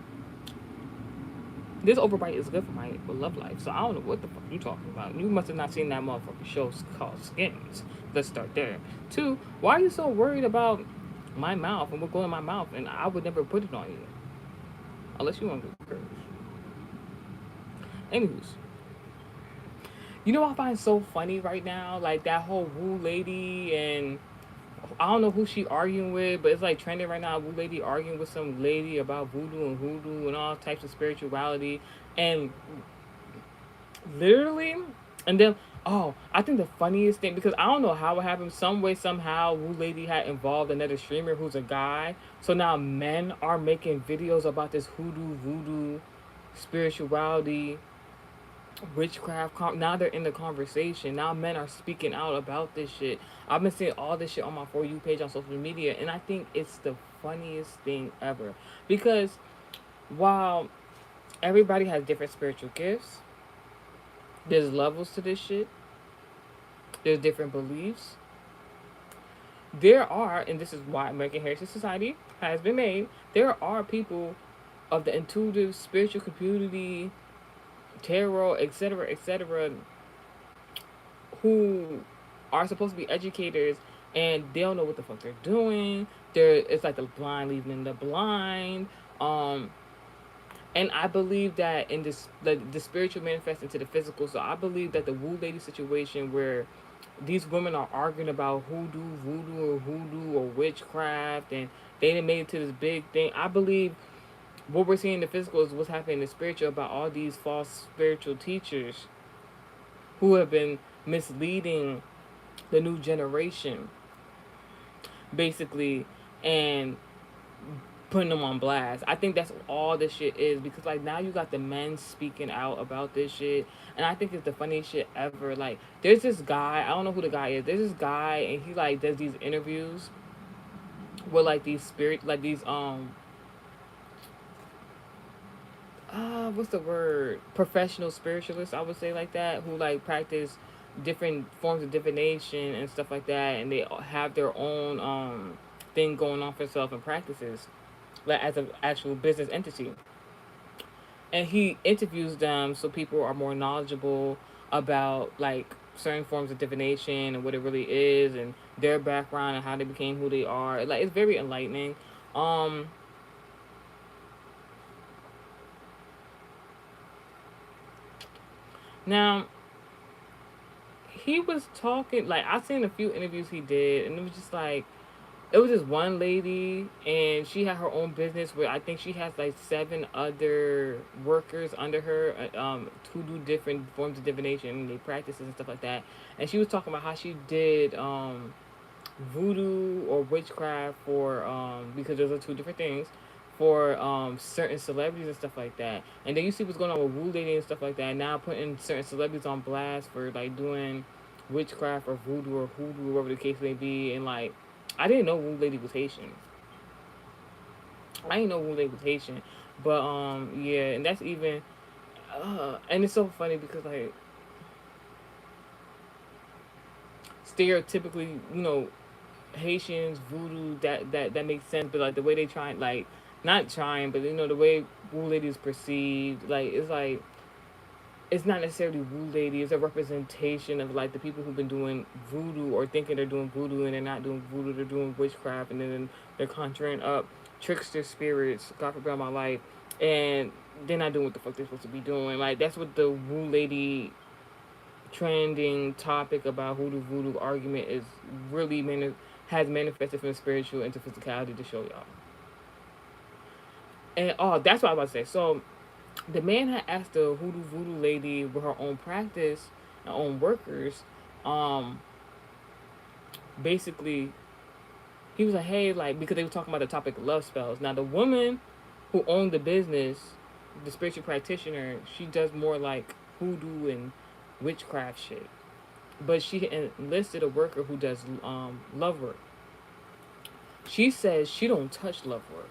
this overbite is good for my love life. So I don't know what the fuck you talking about. You must have not seen that motherfucking show called Skins. Let's start there. Two, why are you so worried about my mouth and what going in my mouth? And I would never put it on you. Unless you want to curse. Anyways. You know what I find so funny right now? Like that whole Woo lady and I don't know who she arguing with, but it's like trending right now. Woo lady arguing with some lady about voodoo and hoodoo and all types of spirituality, and literally, and then I think the funniest thing because I don't know how it happened. Some way somehow, Woo lady had involved another streamer who's a guy. So now men are making videos about this hoodoo, voodoo, spirituality, witchcraft. Now they're in the conversation. Now men are speaking out about this shit. I've been seeing all this shit on my For You page on social media, and I think it's the funniest thing ever because while everybody has different spiritual gifts, there's levels to this shit. There's different beliefs. There are, and this is why American Heritage Society has been made. There are people of the intuitive spiritual community, tarot, etc., who are supposed to be educators and they don't know what the fuck they're doing. It's like the blind leading the blind. And I believe that in this, the spiritual manifests into the physical. So I believe that the Woo lady situation where these women are arguing about voodoo or witchcraft, and they done made it to this big thing. I believe what we're seeing in the physical is what's happening in the spiritual about all these false spiritual teachers who have been misleading the new generation, basically, and putting them on blast. I think that's all this shit is because like now you got the men speaking out about this shit, and I think it's the funniest shit ever. Like there's this guy, I don't know who the guy is. There's this guy and he like does these interviews with like these spirit, like these what's the word? Professional spiritualists, I would say like that, who like practice different forms of divination and stuff like that, and they have their own thing going on for self and practices, like as an actual business entity. And he interviews them so people are more knowledgeable about like certain forms of divination and what it really is and their background and how they became who they are. Like it's very enlightening. Um Now he was talking like I seen a few interviews he did, and it was just like it was this one lady, and she had her own business where I think she has like 7 other workers under her, who do different forms of divination, they practices and stuff like that. And she was talking about how she did voodoo or witchcraft for because those are 2 different things for certain celebrities and stuff like that. And then you see what's going on with Woo Lady and stuff like that. Now putting certain celebrities on blast for like doing witchcraft or voodoo or hoodoo, whatever the case may be. And like, I didn't know Woo Lady was Haitian. I didn't know Woo Lady was Haitian, but yeah, and that's even and it's so funny because like stereotypically, Haitians, voodoo, that makes sense, but like the way they try, like not trying, but the way Wu Lady is perceived, like it's not necessarily Wu Lady. It's a representation of like the people who've been doing voodoo or thinking they're doing voodoo and they're not doing voodoo. They're doing witchcraft, and then they're conjuring up trickster spirits. God forbid my life, and they're not doing what the fuck they're supposed to be doing. Like that's what the Wu Lady trending topic about hoodoo voodoo argument is really has manifested from spiritual into physicality to show y'all. And that's what I was about to say. So the man had asked the hoodoo voodoo lady with her own practice and own workers, um, basically he was like, hey, like because they were talking about the topic of love spells. Now the woman who owned the business the spiritual practitioner, she does more like hoodoo and witchcraft shit. But she enlisted a worker who does love work. She says she don't touch love work.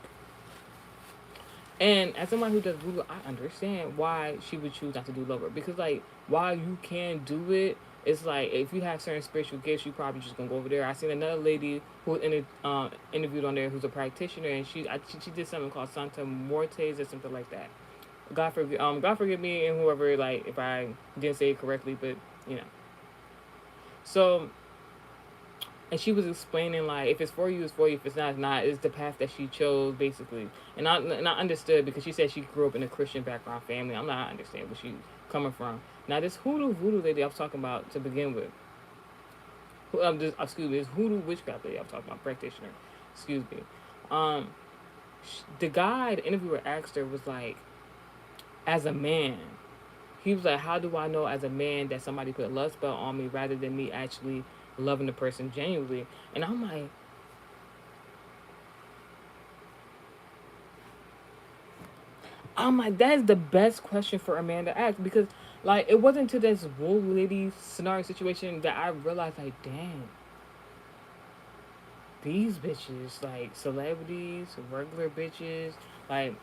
And as someone who does voodoo, I understand why she would choose not to do love work. Because like while you can do it, it's like if you have certain spiritual gifts, you probably just gonna go over there. I seen another lady who interviewed on there who's a practitioner, and she did something called Santa Mortes or something like that. God forgive me and whoever, like if I didn't say it correctly, but you know. So, and she was explaining like if it's for you, it's for you. If it's not, it's not. It's the path that she chose basically. And I understood because she said she grew up in a Christian background family. I'm not understanding where she's coming from. Now this hoodoo voodoo lady I was talking about to begin with. Excuse me, this hoodoo witchcraft lady I was talking about, practitioner. Excuse me. Um, the guy, the interviewer asked her was like, as a man, he was like, how do I know as a man that somebody put a love spell on me rather than me actually loving the person genuinely? And I'm like, that is the best question for a man to ask because, like, it wasn't to this wool lady scenario situation that I realized, like, damn, these bitches, like, celebrities, regular bitches, like,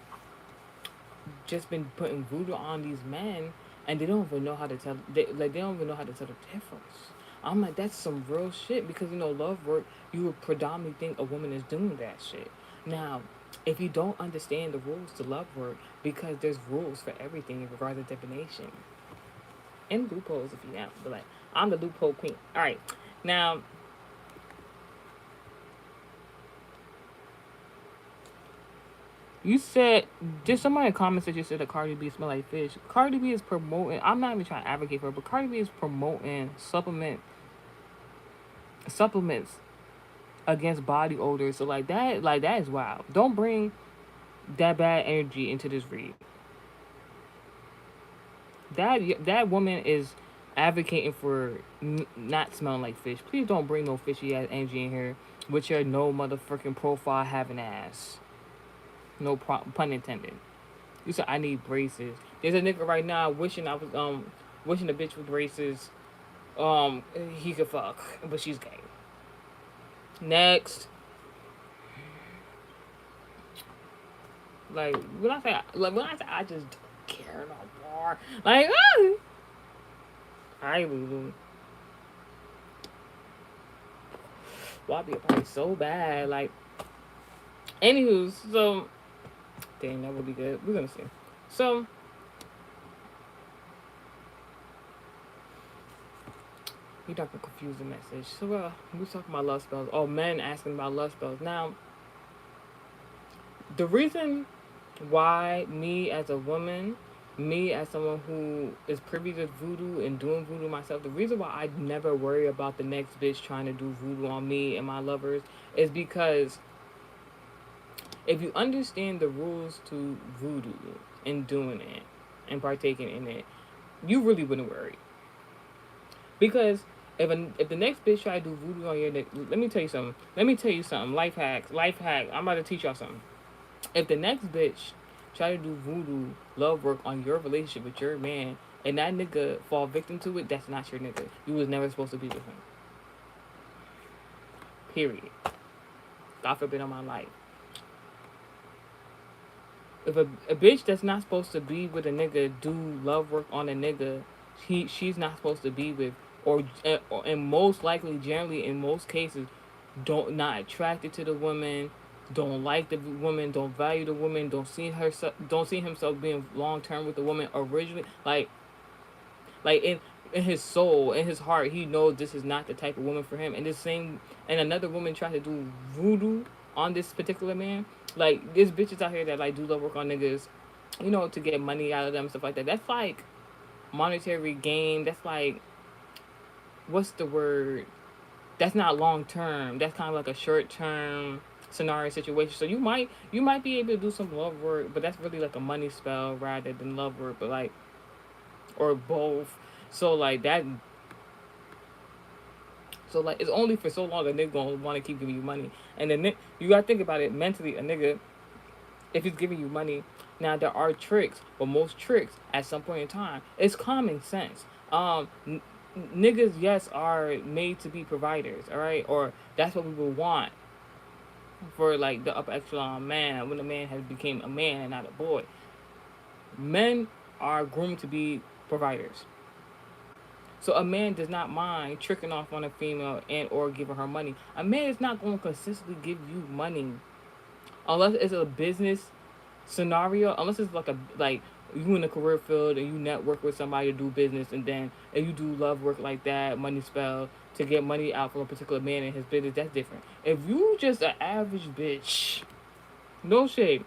just been putting voodoo on these men, and they don't even know how to tell. They don't even know how to tell the difference. I'm like, that's some real shit because love work. You would predominantly think a woman is doing that shit. Now, if you don't understand the rules to love work, because there's rules for everything in regards to divination and loopholes, if you have, but like, I'm the loophole queen. All right, now you said there's somebody in the comments that you said that Cardi B smell like fish. Cardi B is promoting. I'm not even trying to advocate for her, but Cardi B is promoting supplements against body odor. So like that is wild. Don't bring that bad energy into this read. That woman is advocating for not smelling like fish. Please don't bring no fishy ass energy in here with your no motherfucking profile having ass. No pun intended. You said I need braces. There's a nigga right now wishing a bitch with braces he could fuck, but she's gay. Next, when I say I just don't care no more. Like, I Lulu. Well, I be a party so bad. Like, anywho, so dang, that would be good. We're gonna see. So you not gonna confuse the message. So we talking about love spells. Oh, men asking about love spells. Now, the reason why me as a woman, me as someone who is privy to voodoo and doing voodoo myself, the reason why I never worry about the next bitch trying to do voodoo on me and my lovers is because if you understand the rules to voodoo and doing it and partaking in it, you really wouldn't worry. Because if the next bitch try to do voodoo on your neck, let me tell you something. Let me tell you something. Life hack. Life hack. I'm about to teach y'all something. If the next bitch try to do voodoo love work on your relationship with your man and that nigga fall victim to it, that's not your nigga. You was never supposed to be with him. Period. God forbid on my life. If a bitch that's not supposed to be with a nigga do love work on a nigga, she's not supposed to be with, or and most likely, generally in most cases, not attracted to the woman, don't like the woman, don't value the woman, don't see himself being long term with the woman originally. Like in his soul, in his heart, he knows this is not the type of woman for him. And another woman tries to do voodoo on this particular man. Like there's bitches out here that like do love work on niggas, to get money out of them, stuff like that. That's like monetary gain. That's like, what's the word? That's not long term. That's kind of like a short term scenario situation. So you might be able to do some love work, but that's really like a money spell rather than love work. But like, or both. So like that. So like it's only for so long a nigga gonna want to keep giving you money, and then you gotta think about it mentally. A nigga, if he's giving you money, Now there are tricks, but most tricks at some point in time, it's common sense. Niggas, yes, are made to be providers, all right, or that's what we would want for like the upper echelon man when a man has became a man and not a boy. Men are groomed to be providers. So a man does not mind tricking off on a female and or giving her money. A man is not going to consistently give you money unless it's a business scenario. Unless it's like you in a career field and you network with somebody to do business, and then if you do love work like that, money spell to get money out from a particular man in his business, that's different. If you just an average bitch, no shade,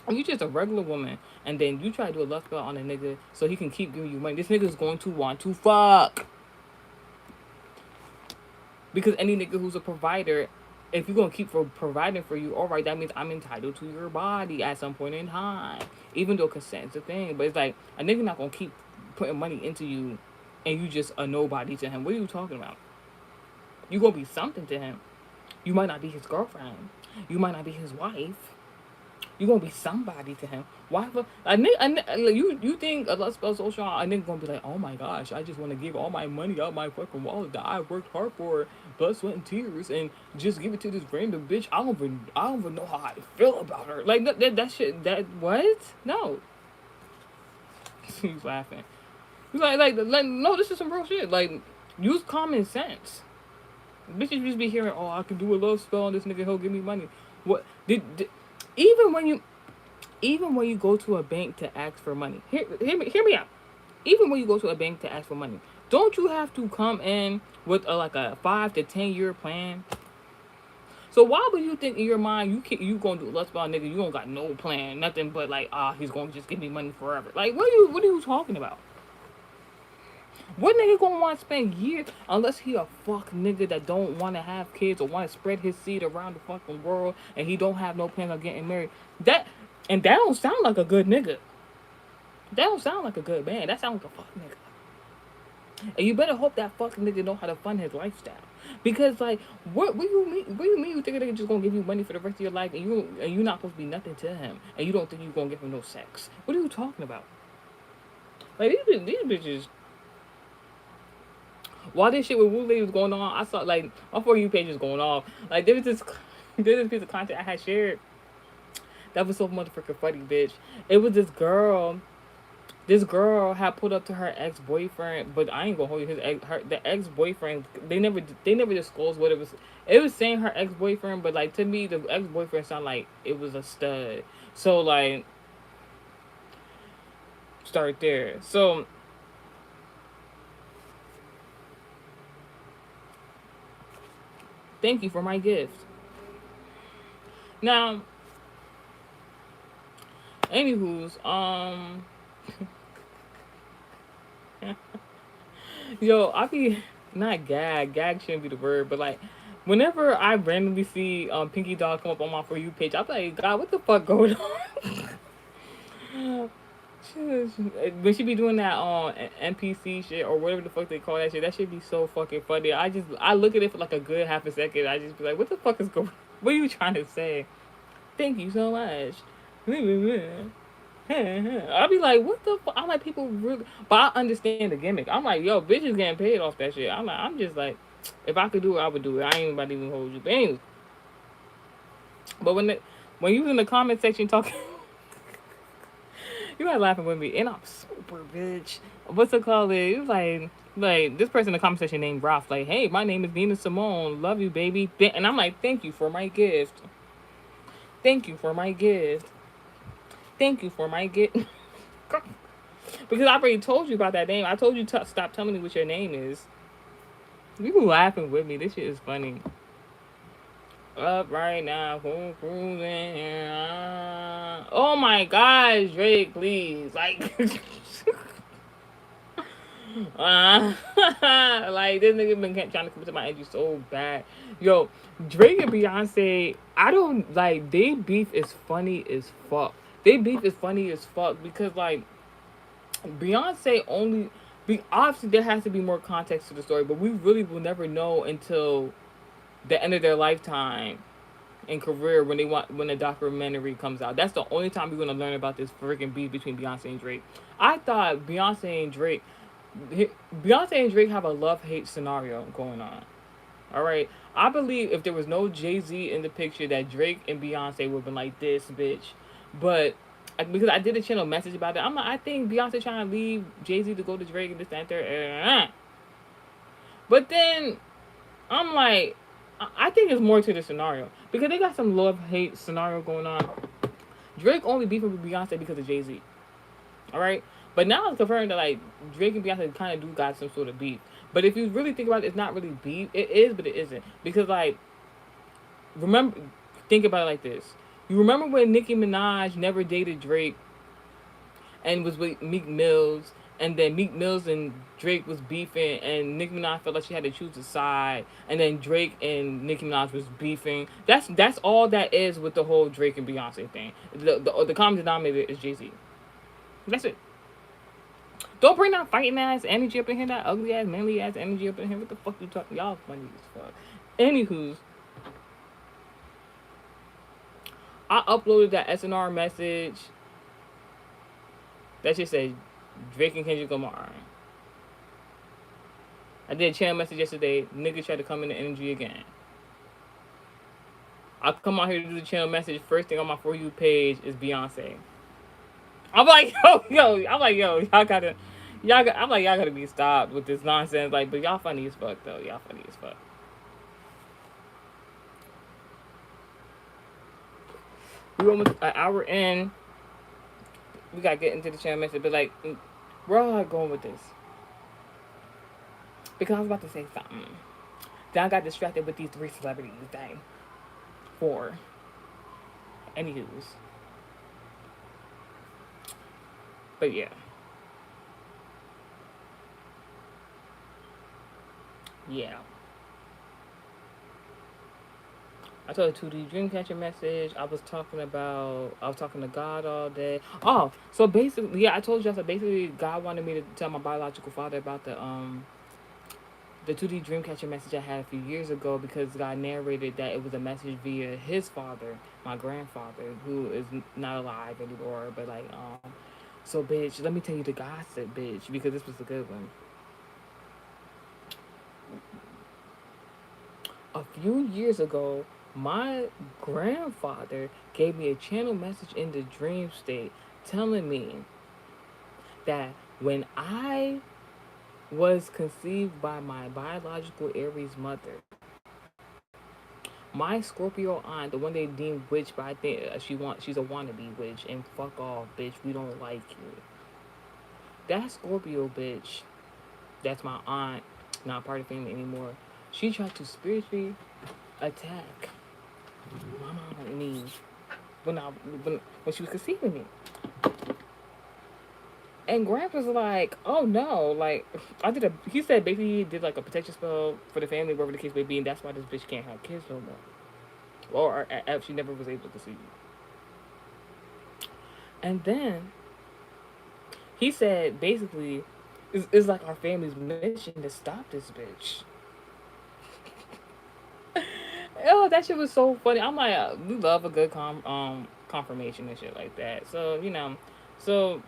you just a regular woman, and then you try to do a love spell on a nigga so he can keep giving you money, this nigga is going to want to fuck. Because any nigga who's a provider, if you're gonna keep providing for you, all right, that means I'm entitled to your body at some point in time. Even though consent's a thing, but it's like a nigga not gonna keep putting money into you, and you just a nobody to him. What are you talking about? You gonna be something to him. You might not be his girlfriend. You might not be his wife. You gonna be somebody to him. Why? You think a Let's Spell Social, a nigga gonna be like, oh my gosh, I just want to give all my money out my fucking wallet that I worked hard for, blood, sweat, and tears, and just give it to this random bitch. I don't even know how I feel about her. Like that shit. That what? No. He's laughing. He's like, no, this is some real shit. Like, use common sense. Bitches just be hearing, oh, I can do a love spell on this nigga, he'll give me money. What did even when you even when you go to a bank to ask for money, hear me out. Even when you go to a bank to ask for money, don't you have to come in with like a 5 to 10 year plan? So why would you think in your mind you gonna do let's buy a nigga, you don't got no plan, nothing but like he's gonna just give me money forever? Like what are you talking about? What nigga gonna want to spend years unless he a fuck nigga that don't want to have kids or want to spread his seed around the fucking world and he don't have no plans on getting married? That and that don't sound like a good nigga. That don't sound like a good man. That sounds like a fuck nigga. And you better hope that fuck nigga know how to fund his lifestyle. Because like, what you mean? What do you mean you think a nigga just gonna give you money for the rest of your life and you not supposed to be nothing to him and you don't think you gonna give him no sex? What are you talking about? Like these bitches. While this shit with Wu Lady was going on, I saw like my For You page was going off. Like there was this piece of content I had shared that was so motherfucking funny, bitch. It was this girl. This girl had put up to her ex boyfriend, but I ain't gonna hold you. The ex boyfriend. They never disclosed what it was. It was saying her ex boyfriend, but like to me, the ex boyfriend sounded like it was a stud. So like, start there. So thank you for my gift. Now, anywho's yo, I be not gag. Gag shouldn't be the word, but like, whenever I randomly see Pinky Dog come up on my For You page, I'm like, God, what the fuck going on? When she be doing that on NPC shit or whatever the fuck they call that shit, that should be so fucking funny. I look at it for like a good half a second. I just be like, what the fuck is going? What are you trying to say? Thank you so much. I'll be like, what the fuck? I'm like, people really, but I understand the gimmick. I'm like, yo, bitches getting paid off that shit. I'm just like, if I could do it, I would do it. I ain't about to even hold you. But anyways, but when you was in the comment section talking, you guys laughing with me, and I'm super bitch. What's it called? It was like this person in the comment section named Ralph. Like, hey, my name is Nina Simone. Love you, baby. And I'm like, thank you for my gift. Thank you for my gift. Thank you for my gift. Because I already told you about that name. I told you to stop telling me what your name is. You laughing with me. This shit is funny. Up right now, cruising. Oh my gosh, Drake, please, like, like this nigga been trying to come to my edge so bad. Yo, Drake and Beyonce, I don't like. They beef is funny as fuck. They beef is funny as fuck because like Beyonce only. Obviously, there has to be more context to the story, but we really will never know until the end of their lifetime and career when the documentary comes out. That's the only time we're gonna learn about this freaking beef between Beyonce and Drake. I thought Beyonce and Drake have a love hate scenario going on. All right, I believe if there was no Jay Z in the picture, that Drake and Beyonce would have been like this, bitch. But because I did a channel message about it, I'm like, I think Beyonce trying to leave Jay Z to go to Drake and this and that. But then I'm like, I think it's more to the scenario because they got some love hate scenario going on. Drake only beefing with Beyonce because of Jay Z. All right, but now it's confirmed that like Drake and Beyonce kind of do got some sort of beef. But if you really think about it, it's not really beef. It is, but it isn't because like remember, think about it like this. You remember when Nicki Minaj never dated Drake and was with Meek Mills, and then Meek Mills and Drake was beefing, and Nicki Minaj felt like she had to choose a side, and then Drake and Nicki Minaj was beefing. That's all that is with the whole Drake and Beyonce thing. The common denominator is Jay Z. That's it. Don't bring that fighting ass energy up in here, that ugly ass, manly ass energy up in here. What the fuck you talking? Y'all funny as fuck. Anywho's, I uploaded that SNR message that just said Drake and Kendrick Lamar. I did a channel message yesterday. Nigga tried to come in the energy again. I come out here to do the channel message. First thing on my For You page is Beyonce. I'm like, I'm like, y'all gotta, I'm like, y'all gotta be stopped with this nonsense. Like, but y'all funny as fuck, though. Y'all funny as fuck. We almost an hour in. We gotta get into the channel message, but like, where am I going with this? Because I was about to say something. Then I got distracted with these three celebrities. Dang. Four. Anywho's. But yeah. Yeah. I told a 2D Dreamcatcher message. I was talking to God all day. Oh, so basically, yeah, I told you, so basically, God wanted me to tell my biological father about the 2D Dreamcatcher message I had a few years ago because God narrated that it was a message via his father, my grandfather, who is not alive anymore. But like, so bitch, let me tell you the gossip, bitch, because this was a good one. A few years ago, my grandfather gave me a channel message in the dream state telling me that when I was conceived by my biological Aries mother, my Scorpio aunt, the one they deemed witch, but I think she's a wannabe witch, and fuck off, bitch, we don't like you. That Scorpio bitch, that's my aunt, not part of the family anymore. She tried to spiritually attack my mom and me when she was conceiving me. And Gramps was like, "Oh no!" Like, He said basically he did like a protection spell for the family, wherever the case may be, and that's why this bitch can't have kids no more, or she never was able to see. And then he said basically, it's like our family's mission to stop this bitch. Oh, that shit was so funny. I'm like, we love a good confirmation and shit like that. So so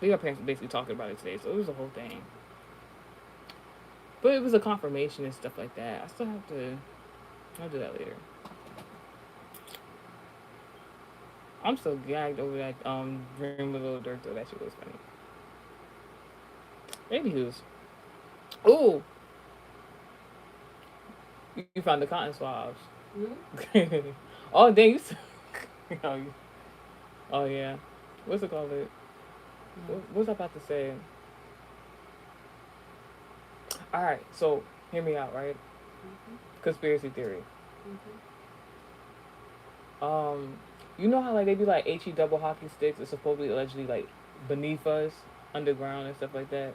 we got parents basically talking about it today. So it was a whole thing. But it was a confirmation and stuff like that. I still have to. I'll do that later. I'm so gagged over that Dream with Little Dirk though. That shit was funny. Anywho's, ooh, you found the cotton swabs. Mm-hmm. Oh, dang, oh yeah, what's it called? What's I about to say? All right, so hear me out, right? Mm-hmm. Conspiracy theory. Mm-hmm. You know how like they be like HE double hockey sticks are supposedly allegedly like beneath us, underground and stuff like that.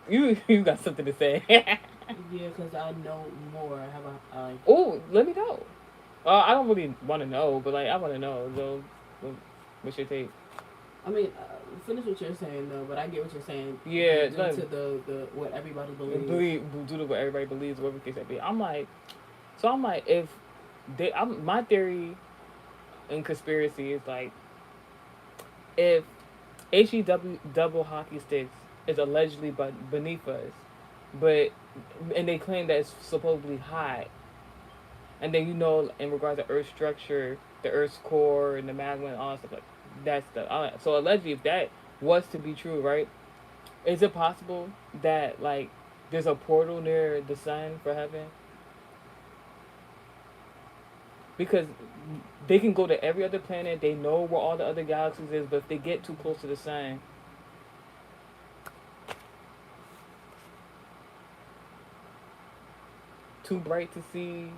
You got something to say? Yeah, because I know more. How about Oh, let me know. I don't really want to know, but like I want to know. So, what's your take? I mean, finish what you're saying though, but I get what you're saying. Yeah, Due like to the what everybody believes. due to what everybody believes, whatever the case may be. I'm like, if my theory in conspiracy is like, if HEW double hockey sticks is allegedly but beneath us, but and they claim that it's supposedly hot, and then in regards to Earth structure, the Earth's core and the magma and all that stuff like that stuff. So allegedly, if that was to be true, right? Is it possible that like there's a portal near the sun for heaven? Because they can go to every other planet. They know where all the other galaxies is, but if they get too close to the sun, too bright to see.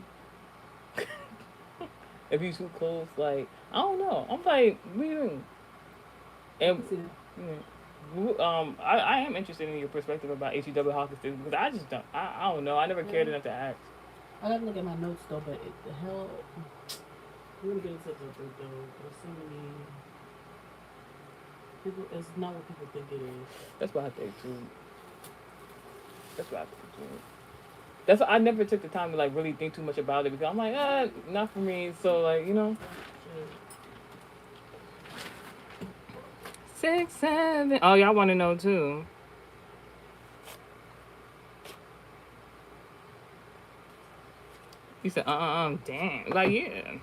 If you too close, like I don't know. I'm like, what do you mean? I And can see that. I am interested in your perspective about HEW Hawkins because I just don't. I don't know. I never cared Yeah. enough to ask. I gotta look at my notes though, but the hell, I'm gonna get into the though. There's so many people. It's not what people think it is. That's what I think too. That's what I think too. That's I never took the time to like really think too much about it because I'm like, not for me. So like, 6, 7. Oh, y'all want to know too? He said, damn. Like, yeah,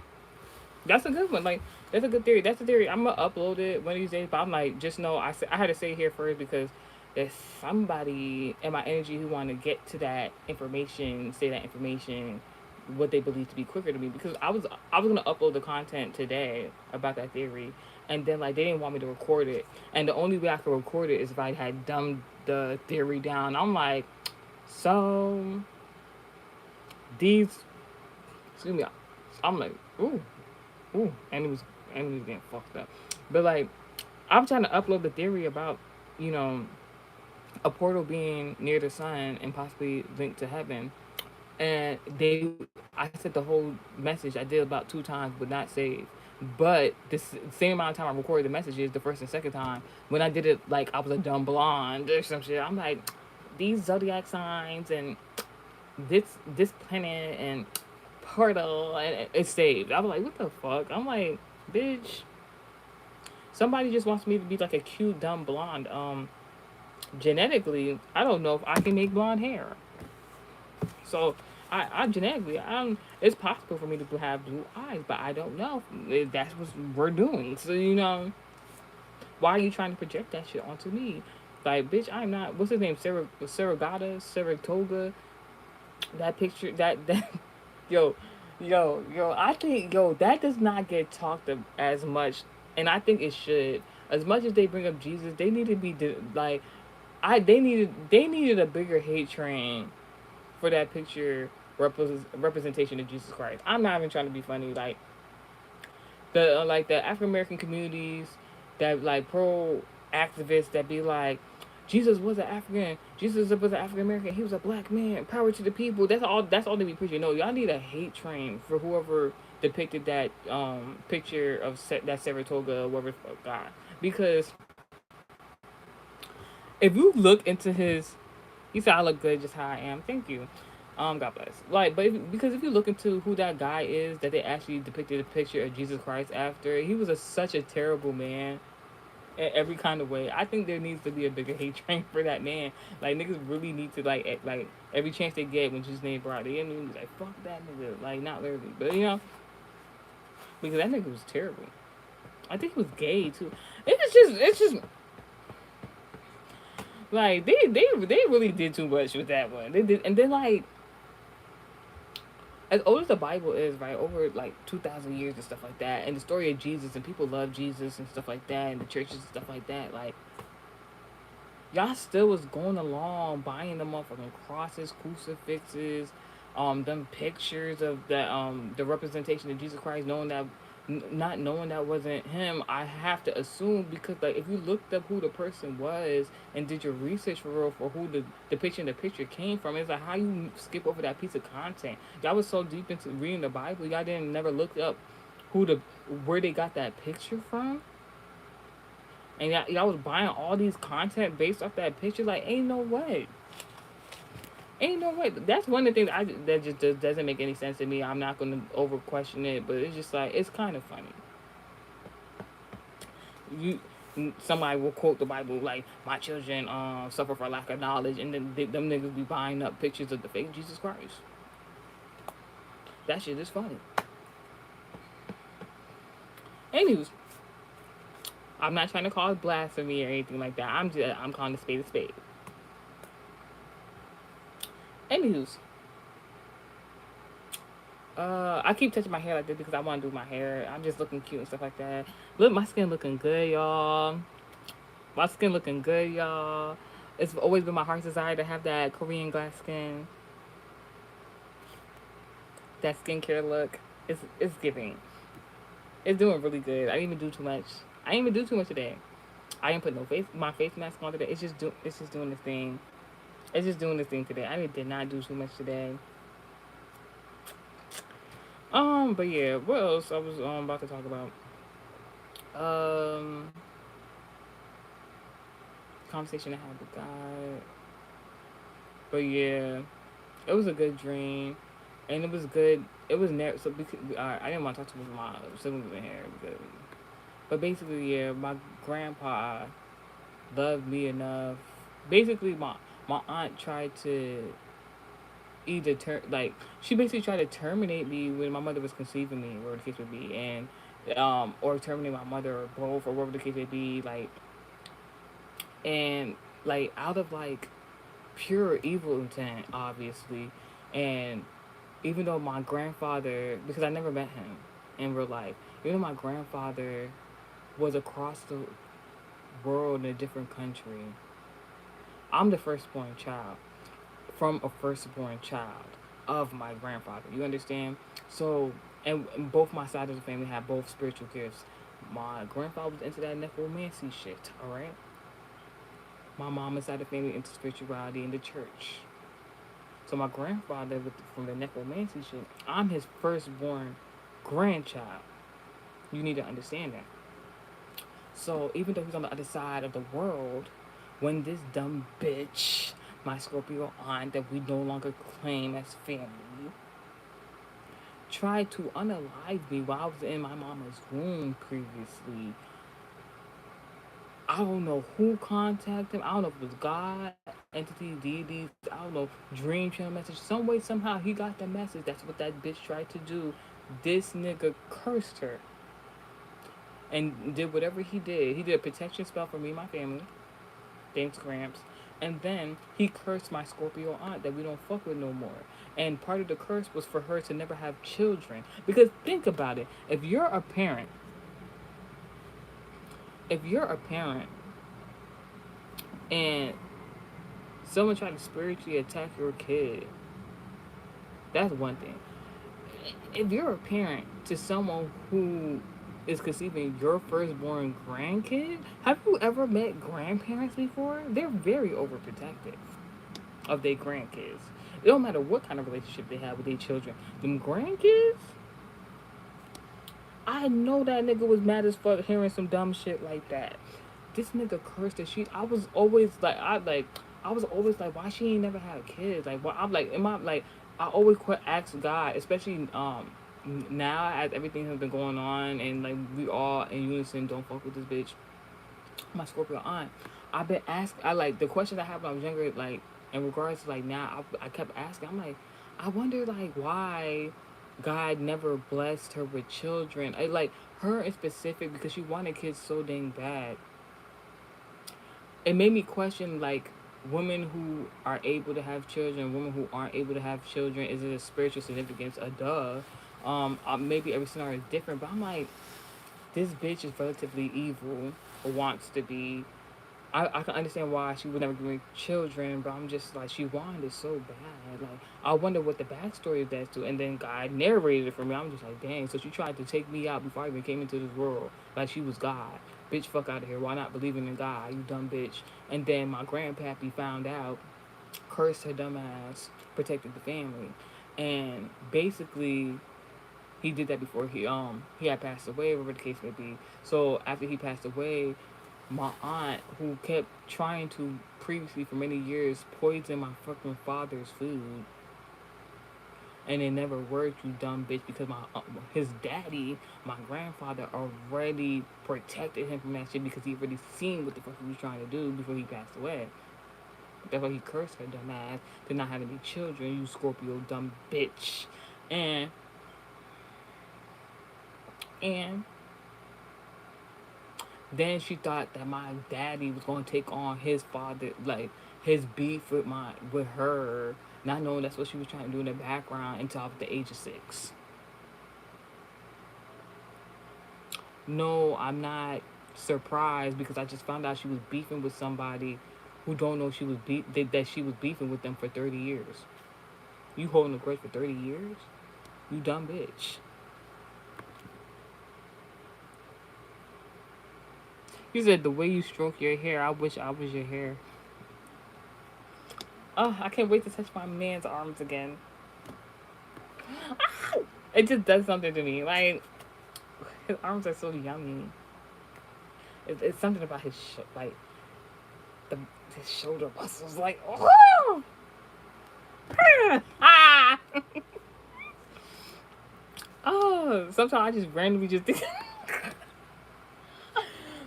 that's a good one. Like, that's a good theory. That's a theory. I'm gonna upload it one of these days. But I'm like, just know I had to say it here first because there's somebody in my energy who want to get to that information, say that information, what they believe to be quicker to me because I was gonna upload the content today about that theory, and then like they didn't want me to record it, and the only way I could record it is if I had dumbed the theory down. I'm like, so these, excuse me, I'm like, ooh, and it was getting fucked up, but like I'm trying to upload the theory about you know a portal being near the sun and possibly linked to heaven, and I said the whole message I did about 2 times but not save, but this same amount of time I recorded the messages the first and second time when I did it like I was a dumb blonde or some shit. I'm like, these zodiac signs and this planet and portal and it's saved. I was like, what the fuck? I'm like, bitch, somebody just wants me to be like a cute dumb blonde. Genetically I don't know if I can make blonde hair. So I genetically, it's possible for me to have blue eyes, but I don't know if that's what we're doing. So why are you trying to project that shit onto me? Like, bitch, I'm not. What's his name? Saratoga. That picture, that, yo, yo. I think that does not get talked as much, and I think it should. As much as they bring up Jesus, they need to be like, they needed a bigger hate train for that picture representation of Jesus Christ. I'm not even trying to be funny. Like the African American communities that like pro activists that be like, Jesus was an African. Jesus was an African American. He was a black man. Power to the people. That's all. That's all they be preaching. No, y'all need a hate train for whoever depicted that picture of that Saratoga, whoever God. Because if you look into his, he said I look good just how I am. Thank you. God bless. Like, but because if you look into who that guy is that they actually depicted a picture of Jesus Christ after, he was such a terrible man in every kind of way. I think there needs to be a bigger hate train for that man. Like niggas really need to like every chance they get when his name brought, they be like fuck that nigga. Like not literally, but because that nigga was terrible. I think he was gay too. It's just like they really did too much with that one. They did, and then like as old as the Bible is, right, over like 2,000 years and stuff like that, and the story of Jesus and people love Jesus and stuff like that, and the churches and stuff like that, like y'all still was going along buying them motherfucking crosses, crucifixes, them pictures of the representation of Jesus Christ, knowing that not knowing that wasn't him. I have to assume because like if you looked up who the person was and did your research for real for who the depiction the picture came from, it's like how you skip over that piece of content. Y'all was so deep into reading the Bible, y'all didn't never look up who the where they got that picture from. and y'all was buying all these content based off that picture. Like, ain't no way. Ain't no way. That's one of the things that just doesn't make any sense to me. I'm not gonna over question it, but it's just like it's kind of funny. You Somebody will quote the Bible like, "My children suffer for lack of knowledge," and then them niggas be buying up pictures of the fake Jesus Christ. That shit is funny. Anyways, I'm not trying to call it blasphemy or anything like that. I'm calling a spade a spade. Anyways, I keep touching my hair like this because I want to do my hair. I'm just looking cute and stuff like that. Look, my skin looking good, y'all. My skin looking good, y'all. It's always been my heart's desire to have that Korean glass skin, that skincare look. It's giving. It's doing really good. I didn't even do too much. I didn't even do too much today. I didn't put no face mask on today. It's just doing this thing. It's just doing this thing today. I did not do too much today. But yeah, what else I was about to talk about? Um, Conversation I had with God. But yeah, it was a good dream, and it was good. It was never so because I didn't want to talk to my siblings in here because, but basically, yeah, my grandpa loved me enough. Basically, my aunt tried to either like she basically tried to terminate me when my mother was conceiving me, whatever the case would be, and or terminate my mother or both or whatever the case may be, like, and like out of like pure evil intent, obviously, and even though my grandfather, because I never met him in real life, even though my grandfather was across the world in a different country, I'm the firstborn child from a firstborn child of my grandfather. You understand? So, and both my sides of the family have both spiritual gifts. My grandfather was into that necromancy shit, alright? My mama's side of the family into spirituality in the church. So my grandfather, from the necromancy shit, I'm his firstborn grandchild. You need to understand that. So even though he's on the other side of the world, when this dumb bitch, my Scorpio aunt that we no longer claim as family, tried to unalive me while I was in my mama's womb previously. I don't know who contacted him. I don't know if it was God, entity, deities. I don't know, dream channel message. Some way, somehow, he got the message. That's what that bitch tried to do. This nigga cursed her and did whatever he did. He did a protection spell for me and my family. Thanks, Gramps. And then he cursed my Scorpio aunt that we don't fuck with no more. And part of the curse was for her to never have children. Because think about it. If you're a parent and someone tried to spiritually attack your kid, that's one thing. If you're a parent to someone who is conceiving your firstborn grandkid, have you ever met grandparents before? They're very overprotective of their grandkids. It don't matter what kind of relationship they have with their children. Them grandkids, I know that nigga was mad as fuck hearing some dumb shit like that. This nigga cursed the shit. I was always like, why she ain't never had kids? Like, what? I'm like, am I like? I always ask God, especially now as everything has been going on and like we all in unison don't fuck with this bitch. My Scorpio aunt, I've been asked. I like the questions I had when I was younger, like in regards to like now. I kept asking. I'm like, I wonder like why God never blessed her with children. Like her in specific because she wanted kids so dang bad. It made me question like women who are able to have children, women who aren't able to have children. Is it a spiritual significance? A duh. Maybe every scenario is different, but I'm like, this bitch is relatively evil or wants to be. I can understand why she would never give me children, but I'm just like she wanted it so bad. Like I wonder what the backstory of that to. And then God narrated it for me. I'm just like, dang. So she tried to take me out before I even came into this world, like she was God. Bitch, fuck out of here. Why not believing in God? You dumb bitch. And then my grandpappy found out, cursed her dumb ass, protected the family, and basically he did that before he had passed away, whatever the case may be. So after he passed away, my aunt, who kept trying to previously for many years poison my fucking father's food, and it never worked, you dumb bitch, because his daddy, my grandfather, already protected him from that shit because he already seen what the fuck he was trying to do before he passed away. That's why he cursed her dumb ass to not have any children, you Scorpio dumb bitch. And and then she thought that my daddy was gonna take on his father, like his beef with her, not knowing that's what she was trying to do in the background until I was the age of 6. No, I'm not surprised because I just found out she was beefing with somebody who don't know that she was beefing with them for 30 years. You holding a grudge for 30 years? You dumb bitch. You said the way you stroke your hair, I wish I was your hair. Oh, I can't wait to touch my man's arms again. It just does something to me. Like, his arms are so yummy. It's something about like, the, his shoulder muscles. Like, oh! Ah! Oh, sometimes I just randomly just think.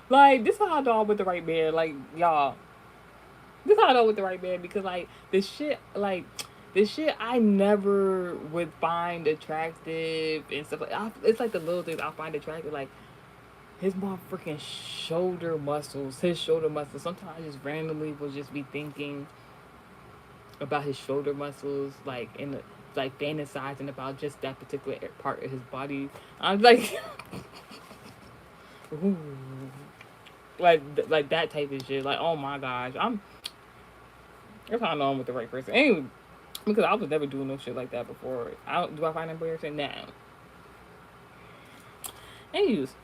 Like, this is how I know I'm with the right man. Like, y'all. This is how I know I'm with the right man because, like, the shit I never would find attractive and stuff it's like the little things I find attractive, like his motherfucking shoulder muscles, his shoulder muscles. Sometimes I just randomly will just be thinking about his shoulder muscles, like like fantasizing about just that particular part of his body. I'm like, ooh, like that type of shit. Like, oh my gosh, that's how I know I'm with the right person. Anyway, because I was never doing no shit like that before. Do I find that embarrassing? No. Anyways,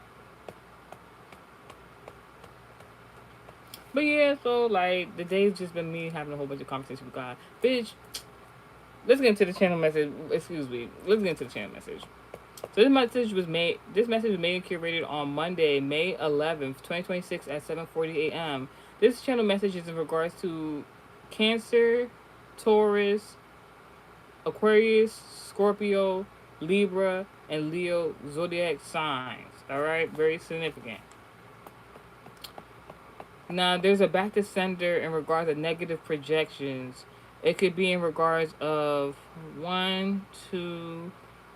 but yeah, so like the day's just been me having a whole bunch of conversations with God. Bitch, let's get into the channel message. Excuse me. Let's get into the channel message. So this message was made and curated on Monday, May 11th, 2026 at 7:40 a.m. This channel message is in regards to Cancer, Taurus, Aquarius, Scorpio, Libra, and Leo zodiac signs. Alright? Very significant. Now, there's a back to sender in regards to negative projections. It could be in regards of 1, 2,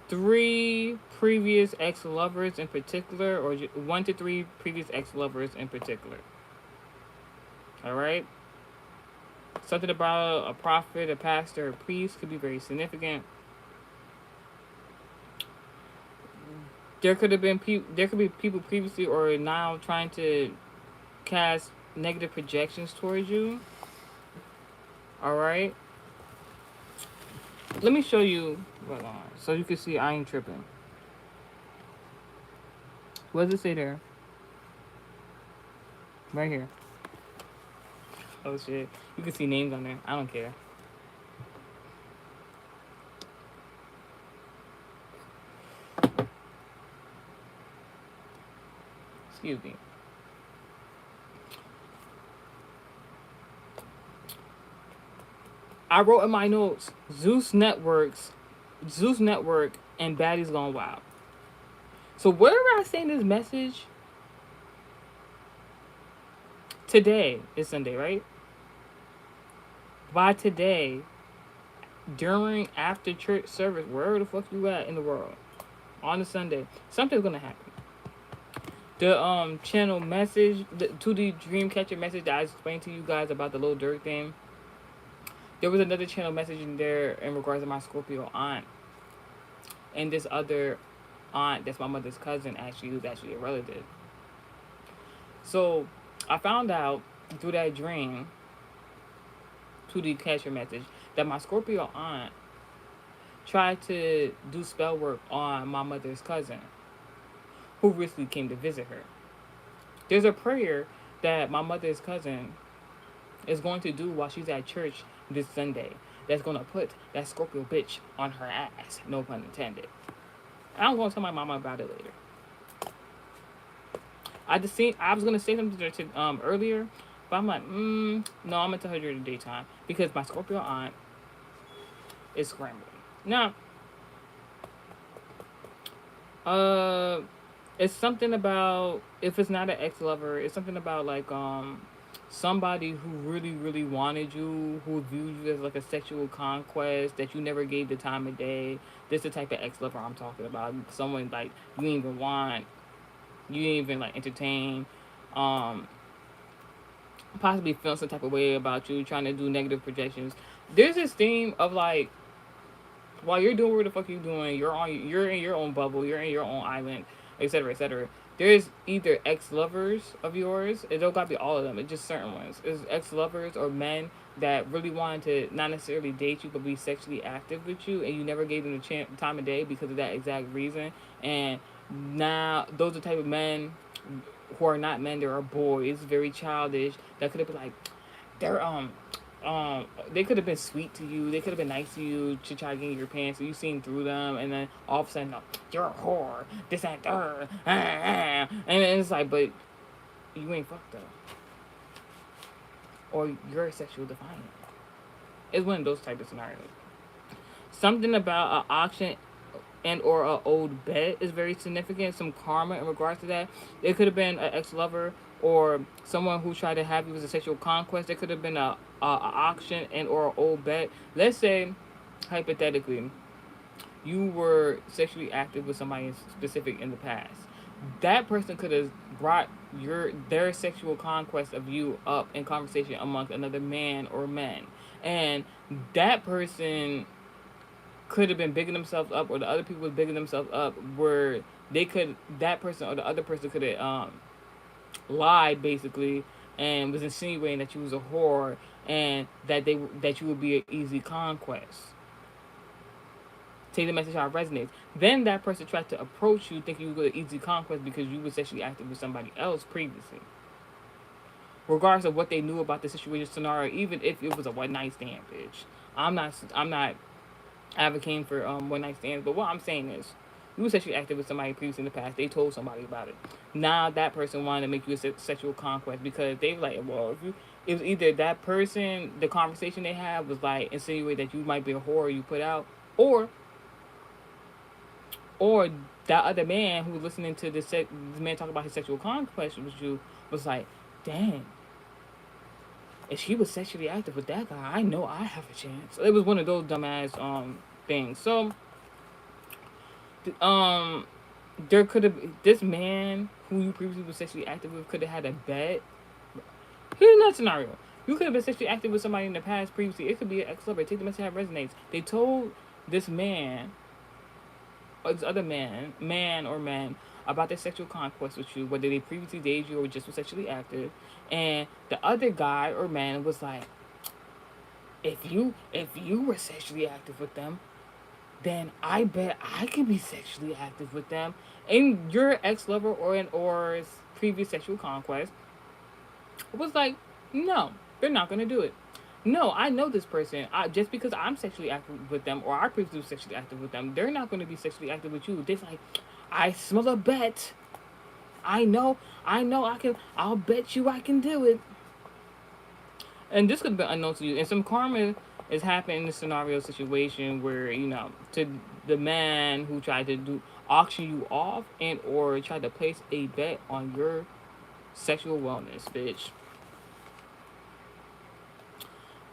3 previous ex lovers in particular, or 1 to 3 previous ex lovers in particular. Alright? Something about a prophet, a pastor, a priest could be very significant. There could be people previously or now trying to cast negative projections towards you. Alright? Let me show you. Hold on. So you can see I ain't tripping. What does it say there? Right here. Oh shit. You can see names on there. I don't care. Excuse me. I wrote in my notes, Zeus Network, and Baddies Gone Wild. So wherever I send this message, today is Sunday, right? By today, during after church service, wherever the fuck you at in the world, on a Sunday, something's gonna happen. The channel message, to the Dreamcatcher message that I explained to you guys about the Lil Durk thing. There was another channel message in there in regards to my Scorpio aunt. And this other aunt that's my mother's cousin, actually, who's actually a relative. So I found out through that dream, to the catcher message, that my Scorpio aunt tried to do spell work on my mother's cousin, who recently came to visit her. There's a prayer that my mother's cousin is going to do while she's at church this Sunday that's going to put that Scorpio bitch on her ass. No pun intended. I'm going to tell my mama about it later. I was gonna say something to earlier, but I'm like, no, I'm gonna tell her during the daytime because my Scorpio aunt is scrambling. Now, uh, it's something about if it's not an ex lover, it's something about like somebody who really wanted you, who viewed you as like a sexual conquest that you never gave the time of day. This is the type of ex lover I'm talking about. Someone like you didn't even want, you didn't even like entertain, um, possibly feeling some type of way about you, trying to do negative projections. There's this theme of like while you're doing what the fuck you doing, you're in your own bubble, you're in your own island, etc. etc. There's either ex lovers of yours, it don't gotta be all of them, it's just certain ones. It's ex lovers or men that really wanted to not necessarily date you but be sexually active with you and you never gave them the time of day because of that exact reason. And now those are the type of men who are not men, they are boys, very childish, that could have been like they're they could have been sweet to you. They could have been nice to you to try to get in your pants. So you seen through them, and then all of a sudden, you're a whore. This and that, and it's like, but you ain't fucked up, or you're a sexual defiant. It's one of those type of scenarios. Something about an auction and or a old bet is very significant. Some karma in regards to that. It could have been an ex lover or someone who tried to have you as a sexual conquest. It could have been a auction and or an old bet. Let's say, hypothetically, you were sexually active with somebody specific in the past. That person could have brought their sexual conquest of you up in conversation amongst another man or men, and that person could have been bigging themselves up, or the other people was bigging themselves up, where they could that person or the other person could have lied basically and was insinuating that you was a whore and that you would be an easy conquest. Take the message how it resonates. Then that person tried to approach you thinking you were an easy conquest because you were sexually active with somebody else previously. Regardless of what they knew about the situation scenario, even if it was a one night stand, bitch. I'm not advocating for one night stands, but what I'm saying is you were sexually active with somebody previously in the past. They told somebody about it. Now that person wanted to make you a sexual conquest because they were like, well, if you, it was either that person, the conversation they had was like insinuate that you might be a whore you put out, or or that other man who was listening to this man talk about his sexual conquest with you was like, dang, if she was sexually active with that guy, I know I have a chance. It was one of those dumbass things. So um there could have this man who you previously was sexually active with could have had a bet. Here's another scenario. You could have been sexually active with somebody in the past previously. It could be an ex-lover. Take the message how it resonates. They told this man or this other man or man, about their sexual conquest with you, whether they previously dated you or just were sexually active, and the other guy or man was like, if you were sexually active with them, then I bet I could be sexually active with them. And your ex lover or previous sexual conquest was like, no, they're not gonna do it. No, I know this person. Just because I'm sexually active with them or I previously was sexually active with them, they're not gonna be sexually active with you. They're like, I smell a bet. I know, I can. I'll bet you I can do it. And this could have been unknown to you. And some karma is happening in the scenario situation where to the man who tried to do auction you off and or tried to place a bet on your sexual wellness, bitch.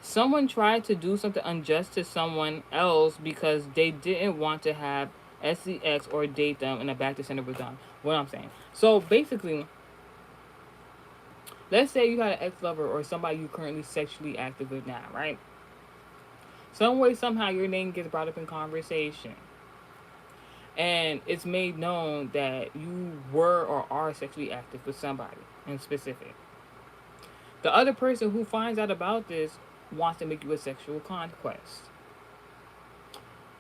Someone tried to do something unjust to someone else because they didn't want to have SEX or date them and a back to center was done. What I'm saying. So basically, let's say you had an ex lover or somebody you currently sexually active with now, right? Some way, somehow, your name gets brought up in conversation. And it's made known that you were or are sexually active with somebody in specific. The other person who finds out about this wants to make you a sexual conquest.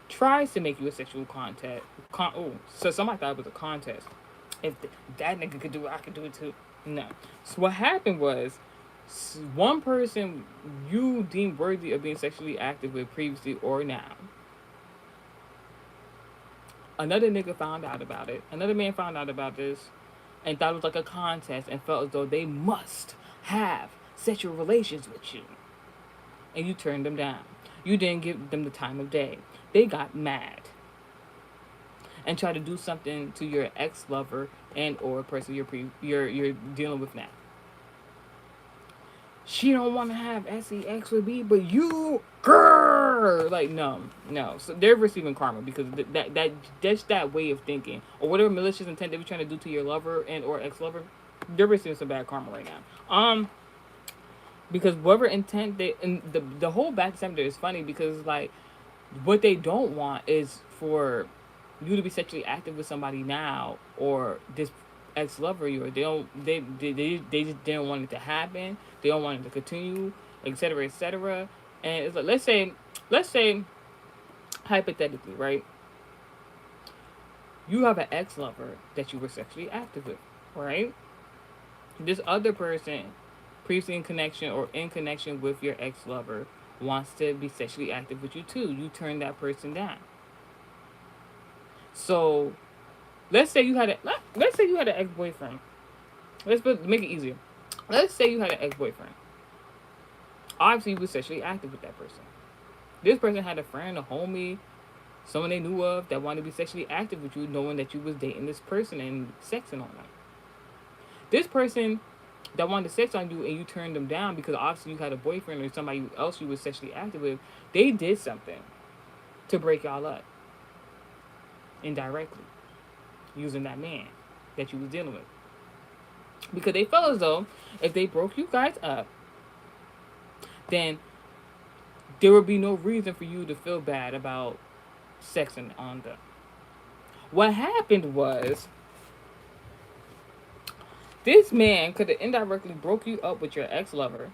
Tries to make you a sexual contest. So somebody thought it was a contest. If that nigga could do it, I could do it too. No. So what happened was, one person you deemed worthy of being sexually active with previously or now, another nigga found out about it. Another man found out about this, and thought it was like a contest and felt as though they must have sexual relations with you, and you turned them down. You didn't give them the time of day. They got mad and tried to do something to your ex lover and or person you're dealing with now. She don't want to have sex with me, but you, girl, like no, no. So they're receiving karma because that's that way of thinking or whatever malicious intent they were trying to do to your lover and or ex lover. They're receiving some bad karma right now. Because whatever intent they and the whole back center is funny because like what they don't want is for you to be sexually active with somebody now or this ex lover you or they just didn't want it to happen. They don't want it to continue, etc. etc. And it's like let's say hypothetically, right? You have an ex lover that you were sexually active with, right? This other person, previously in connection or in connection with your ex lover, wants to be sexually active with you too. You turn that person down. So let's say you had an ex boyfriend. Make it easier. Let's say you had an ex boyfriend. Obviously, you were sexually active with that person. This person had a friend, a homie, someone they knew of that wanted to be sexually active with you, knowing that you was dating this person and sexing on them. This person that wanted to sex on you and you turned them down because obviously you had a boyfriend or somebody else you was sexually active with, they did something to break y'all up indirectly using that man that you was dealing with. Because they felt as though if they broke you guys up, then there would be no reason for you to feel bad about sexing on them. What happened was this man could have indirectly broke you up with your ex lover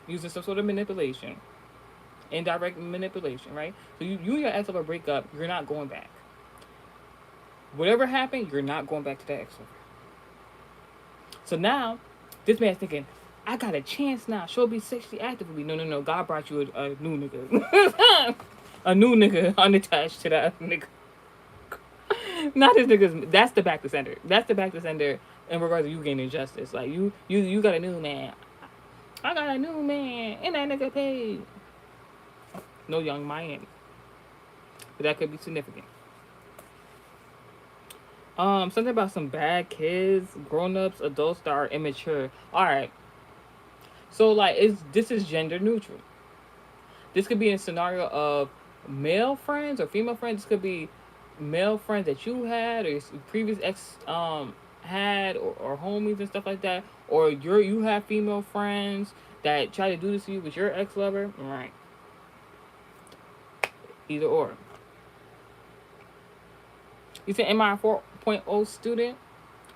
using some sort of manipulation, indirect manipulation, right? So you and your ex lover break up, you're not going back. Whatever happened, you're not going back to that ex lover. So now, this man's thinking, I got a chance now. She'll be sexually active with me. No, no, no. God brought you a new nigga. A new nigga unattached to that nigga. Not his niggas. That's the back to sender. That's the back to sender in regards to you gaining justice. Like you got a new man. I got a new man, and that nigga paid. No Young Miami, but that could be significant. Something about some bad kids, grown ups, adults that are immature. All right, so like, this is gender neutral. This could be a scenario of male friends or female friends. This could be male friends that you had or your previous ex had or homies and stuff like that, or you have female friends that try to do this to you with your ex lover. Right, either or. You say, am I a 4.0 student?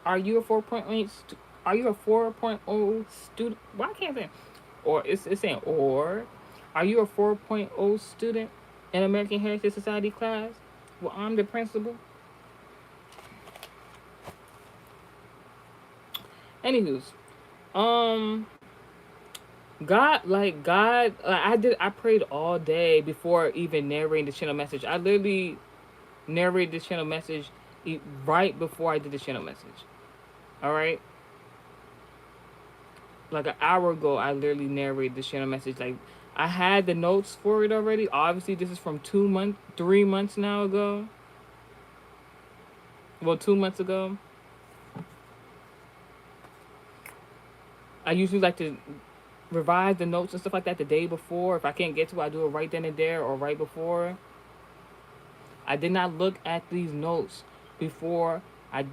Are you a 4.0? Are you a 4.0 student? Why can't I say? Or it's saying or. Are you a 4.0 student in American Heritage Society class? Well, I'm the principal. Anywho's, um, I prayed all day before even narrating the channel message. I literally narrated the channel message right before I did the channel message. All right, like an hour ago, I literally narrated the channel message. Like I had the notes for it already. Obviously, this is from 2 months, 3 months now ago. Well, 2 months ago. I usually like to revise the notes and stuff like that the day before. If I can't get to it, I do it right then and there or right before. I did not look at these notes before I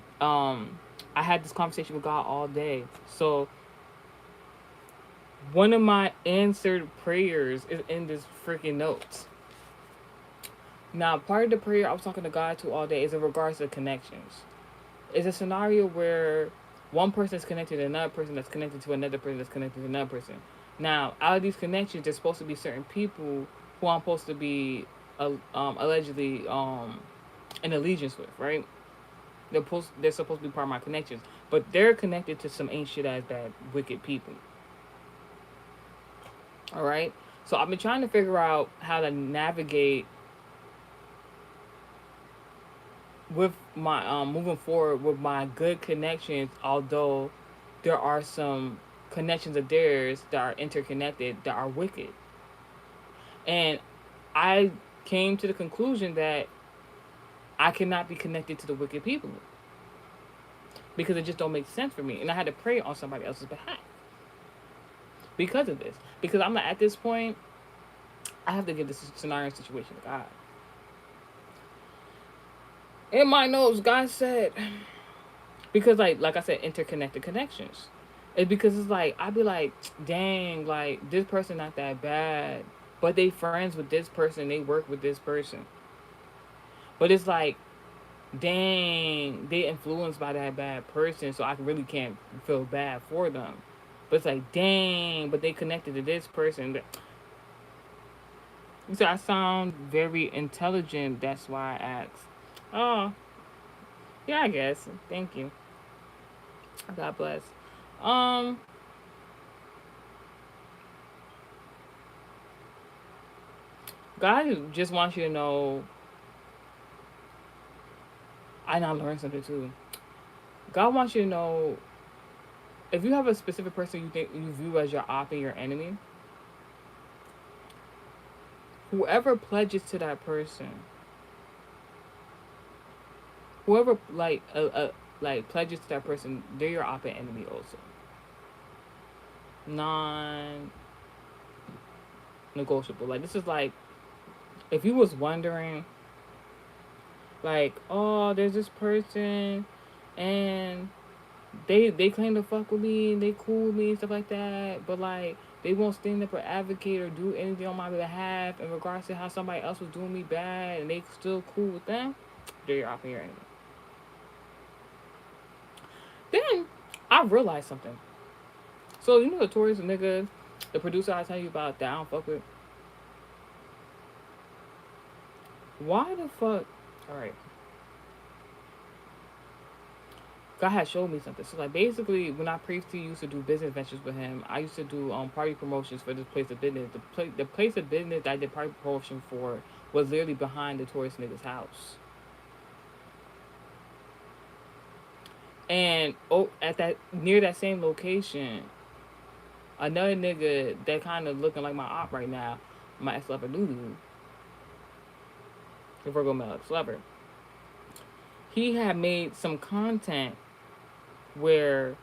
had this conversation with God all day. So one of my answered prayers is in this freaking notes. Now, part of the prayer I was talking to God to all day is in regards to connections. It's a scenario where one person is connected to another person that's connected to another person that's connected to another person. Now, out of these connections, there's supposed to be certain people who I'm supposed to be allegedly in allegiance with, right? They're supposed to be part of my connections, but they're connected to some ain't shit ass bad wicked people. All right, so I've been trying to figure out how to navigate with my moving forward with my good connections, although there are some connections of theirs that are interconnected that are wicked. And I came to the conclusion that I cannot be connected to the wicked people because it just don't make sense for me. And I had to pray on somebody else's behalf because of this. Because I'm at this point, I have to give this scenario situation to God. In my notes, God said, because like I said, interconnected connections. It's because it's like I'd be like, dang, like this person not that bad, but they friends with this person, they work with this person. But it's like, dang, they influenced by that bad person, so I really can't feel bad for them. But it's like, dang, but they connected to this person. So I sound very intelligent. That's why I asked. Oh, yeah, I guess. Thank you. God bless. Um, God just wants you to know. I now learned something too. God wants you to know if you have a specific person you think you view as your op and your enemy. Whoever pledges to that person, whoever like pledges to that person, they're your op and enemy also. Non-negotiable. Like this is like if you was wondering, like, oh, there's this person, and they claim to fuck with me and they cool with me and stuff like that, but like they won't stand up or advocate or do anything on my behalf in regards to how somebody else was doing me bad, and they still cool with them. They're your op and your enemy. Then I realized something. So you know the Tories nigga, the producer I tell you about that I don't fuck with. Why the fuck? All right, God had showed me something. So like basically, when I previously used to do business ventures with him, I used to do party promotions for this place of business. The place of business that I did party promotion for was literally behind the tourist nigga's house. And oh, at that near that same location, another nigga that kind of looking like my op right now, my ex lover Lulu, the Virgo male ex lover, he had made some content where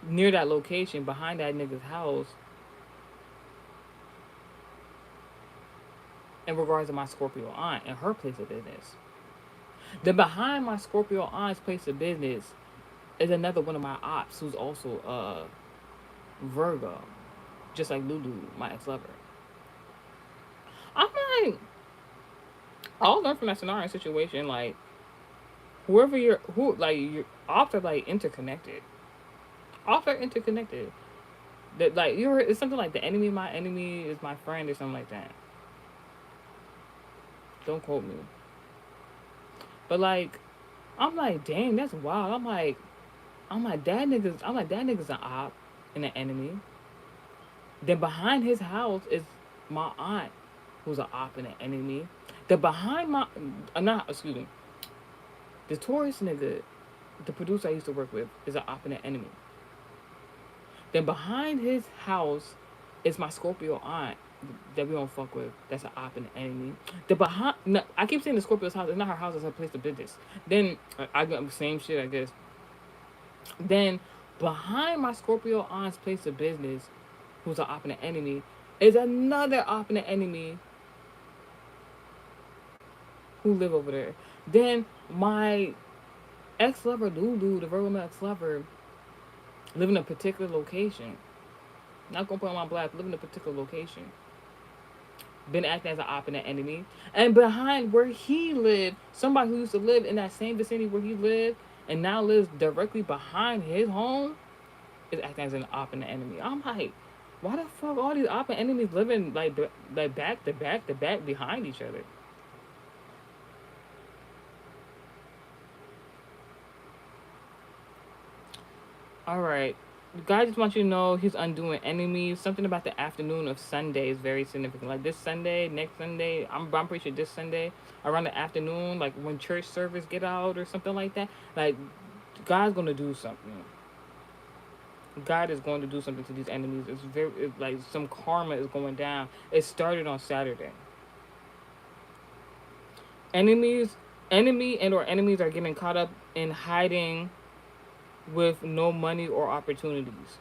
near that location behind that nigga's house in regards to my Scorpio aunt and her place of business. Then behind my Scorpio aunt's place of business is another one of my ops who's also a Virgo, just like Lulu, my ex lover. I'm like, I'll learn from that scenario situation. Like, whoever you're, who, like, your ops are like interconnected. Ops are interconnected. That, like, you're, it's something like the enemy, my enemy is my friend, or something like that. Don't quote me. But, like, I'm like, dang, that's wild. I'm like, that nigga's an op and an enemy. Then behind his house is my aunt, who's an op and an enemy. The behind my, not excuse me, the tourist nigga, the producer I used to work with, is an op and an enemy. Then behind his house is my Scorpio aunt that we don't fuck with. That's an op and an enemy. The behind, no, I keep saying the Scorpio's house. It's not her house. It's her place of business. Then I got the same shit, I guess. Then behind my Scorpio aunt's place of business, who's an op and an enemy, is another op and an enemy who live over there. Then my ex lover Lulu, the Virgo ex lover, live in a particular location. Not gonna put on my black. Live in a particular location. Been acting as an op and an enemy. And behind where he lived, somebody who used to live in that same vicinity where he lived and now lives directly behind his home is acting as an op and an enemy. I'm like, why the fuck all these op and enemies living like back to back to back behind each other? All right. God just wants you to know He's undoing enemies. Something about the afternoon of Sunday is very significant. Like this Sunday, next Sunday, I'm pretty sure this Sunday around the afternoon, like when church service get out or something like that. Like God's gonna do something. God is going to do something to these enemies. It's like some karma is going down. It started on Saturday. Enemies, enemy and or enemies are getting caught up in hiding with no money or opportunities.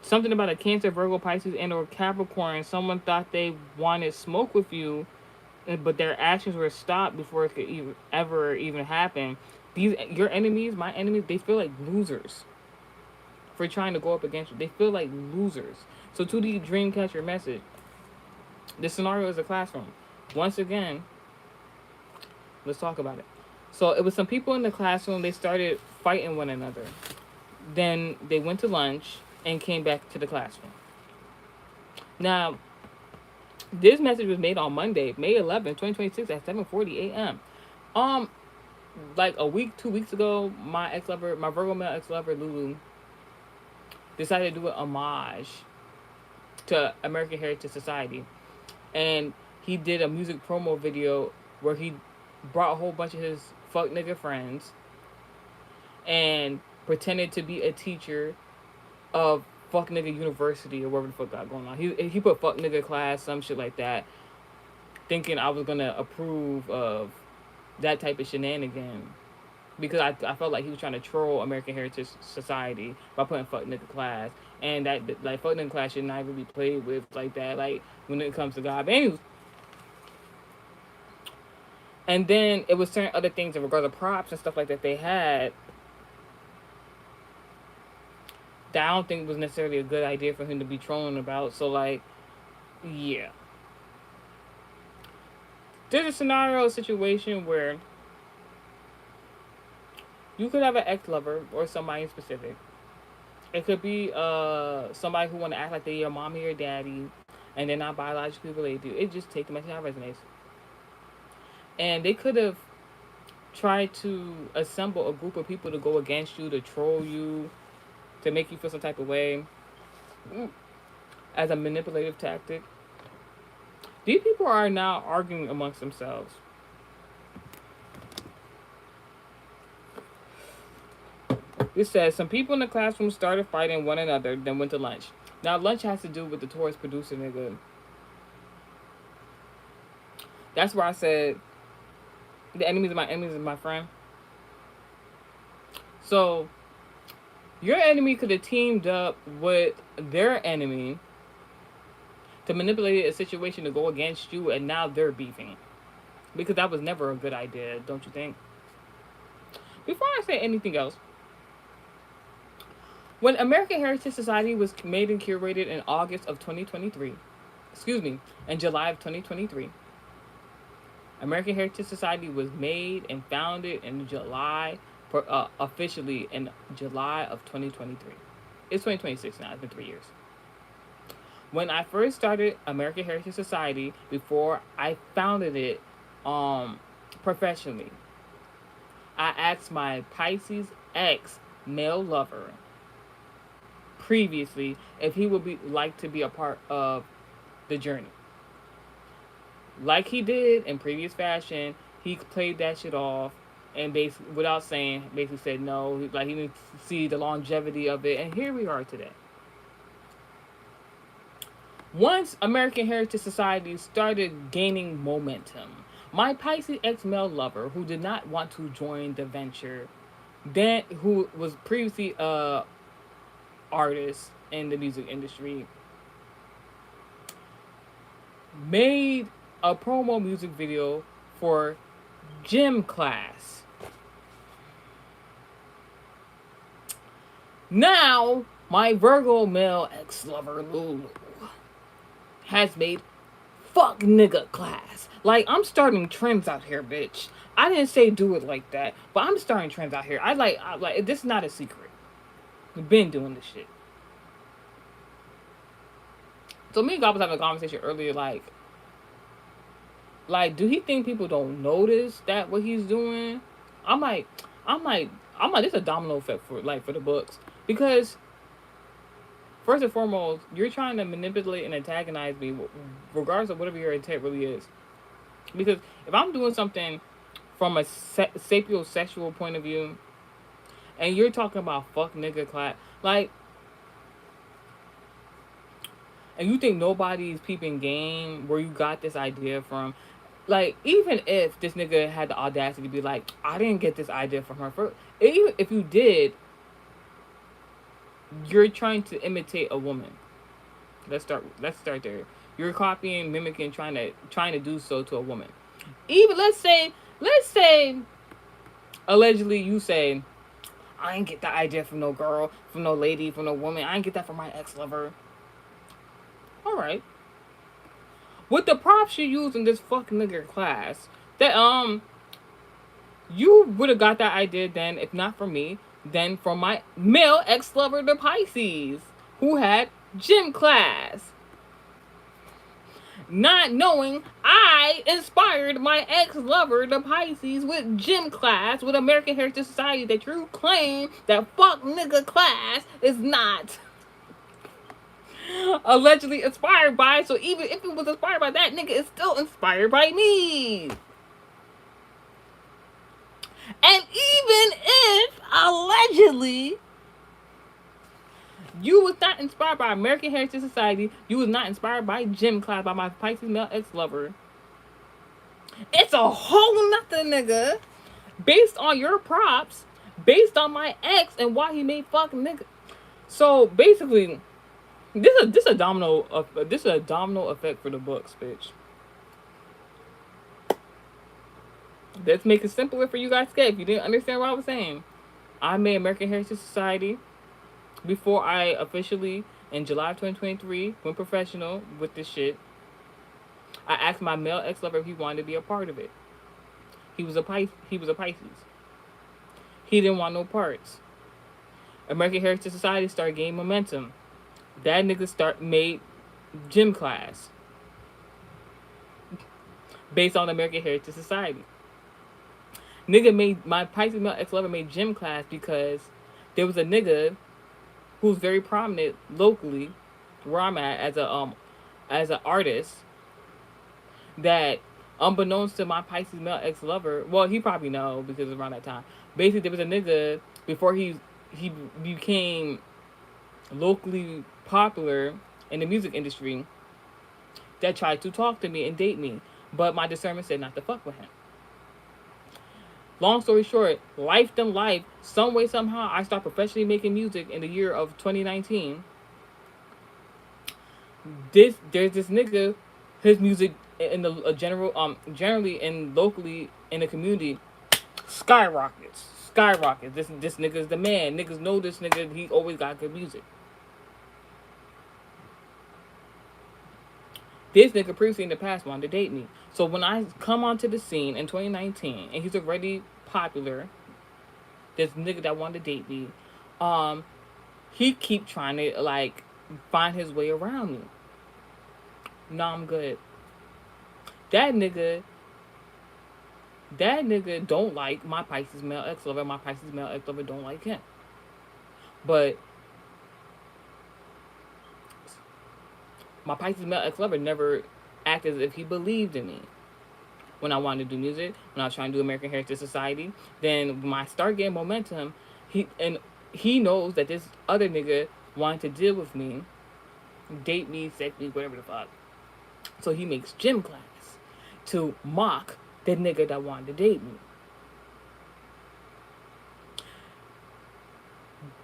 Something about a Cancer, Virgo, Pisces, and or Capricorn. Someone thought they wanted smoke with you, but their actions were stopped before it could ever even happen. These your enemies, my enemies, they feel like losers for trying to go up against you. They feel like losers. So to the Dreamcatcher message, this scenario is a classroom. Once again, let's talk about it. So it was some people in the classroom. They started fighting one another. Then they went to lunch and came back to the classroom. Now, this message was made on Monday, May 11th, 2026 at 7:40 a.m. Um, like a week, 2 weeks ago, my ex lover, my Virgo male ex lover Lulu, decided to do an homage to American Heritage Society, and he did a music promo video where he brought a whole bunch of his fuck nigga friends and pretended to be a teacher of fuck nigga university or whatever the fuck got going on. He put fuck nigga class, some shit like that, thinking I was gonna approve of that type of shenanigan because I felt like he was trying to troll American Heritage Society by putting fuck nigga class, and that like fuck nigga class should not even be played with like that. Like when it comes to God, but anyways, and then it was certain other things in regards to props and stuff like that they had that I don't think was necessarily a good idea for him to be trolling about. So like, yeah, there's a scenario, a situation where you could have an ex lover or somebody in specific. It could be somebody who want to act like they're your mommy or daddy, and they're not biologically related to you. It just take the message how it resonates. And they could have tried to assemble a group of people to go against you, to troll you, to make you feel some type of way, as a manipulative tactic. These people are now arguing amongst themselves. It says some people in the classroom started fighting one another, then went to lunch. Now lunch has to do with the Taurus producer nigga. That's where I said the enemies of my friend. So your enemy could have teamed up with their enemy to manipulate a situation to go against you, and now they're beefing. Because that was never a good idea, don't you think? Before I say anything else, when American Heritage Society was made and curated in August of 2023, in July of 2023, American Heritage Society was made and founded in July, officially in July of 2023. It's 2026 now, it's been 3 years. When I first started American Heritage Society, before I founded it professionally, I asked my Pisces ex male lover previously if he would be like to be a part of the journey. Like he did in previous fashion, he played that shit off and basically, without saying, basically said no. Like he didn't see the longevity of it, and here we are today. Once American Heritage Society started gaining momentum, my Pisces ex male lover, who did not want to join the venture, then who was previously a artist in the music industry, made a promo music video for gym class. Now, my Virgo male ex lover Lulu has made fuck nigga class. Like, I'm starting trends out here, bitch. I didn't say do it like that, but I'm starting trends out here. I like this is not a secret. We've been doing this shit. So me and God was having a conversation earlier, like, do he think people don't notice that what he's doing? I'm like, I'm like, this is a domino effect for like for the books because first and foremost, you're trying to manipulate and antagonize me, regardless of whatever your intent really is. Because if I'm doing something from a sapiosexual point of view, and you're talking about fuck nigga clap, like, and you think nobody's peeping game where you got this idea from, like, even if this nigga had the audacity to be like, I didn't get this idea from her, for even if you did, you're trying to imitate a woman. Let's start there. You're copying, mimicking, trying to do so to a woman. Even let's say allegedly you say, I ain't get that idea from no girl, from no lady, from no woman. I ain't get that from my ex lover. All right. With the props you use in this fucking nigga class, that you would have got that idea then, if not from me, then from my male ex lover, the Pisces, who had gym class. Not knowing I inspired my ex lover, the Pisces, with gym class with American Heritage Society that you claim that fuck nigga class is not allegedly inspired by. So even if it was inspired by that nigga, it's still inspired by me. And even if allegedly you was not inspired by American Heritage Society, you was not inspired by gym class by my Pisces male ex lover, it's a whole nother nigga based on your props, based on my ex and why he made fucking nigga. So basically, this a domino effect for the books, bitch. Let's make it simpler for you guys to get if you didn't understand what I was saying. I made American Heritage Society before I officially, in July of 2023, went professional with this shit. I asked my male ex lover if he wanted to be a part of it. He was a Pisces. He didn't want no parts. American Heritage Society started gaining momentum. That nigga made gym class based on American Heritage Society. Nigga made my Pisces male ex lover made gym class because there was a nigga who's very prominent locally where I'm at as an artist that unbeknownst to my Pisces male ex lover, well he probably know because around that time. Basically there was a nigga before he became locally popular in the music industry that tried to talk to me and date me, but my discernment said not to fuck with him. Long story short, life done life. Some way, somehow, I start professionally making music in the year of 2019. There's this nigga, his music in the generally and locally in the community skyrockets. This nigga's the man. Niggas know this nigga. He always got good music. This nigga previously in the past wanted to date me. So when I come onto the scene in 2019 and he's already popular, this nigga that wanted to date me, he keep trying to like find his way around me. No, I'm good. That nigga don't like my Pisces male ex lover. My Pisces male ex lover don't like him. But my Pisces male ex lover never acted as if he believed in me. When I wanted to do music, when I was trying to do American Heritage Society, then when I start getting momentum, he knows that this other nigga wanted to deal with me, date me, sex me, whatever the fuck. So he makes gym class to mock the nigga that wanted to date me.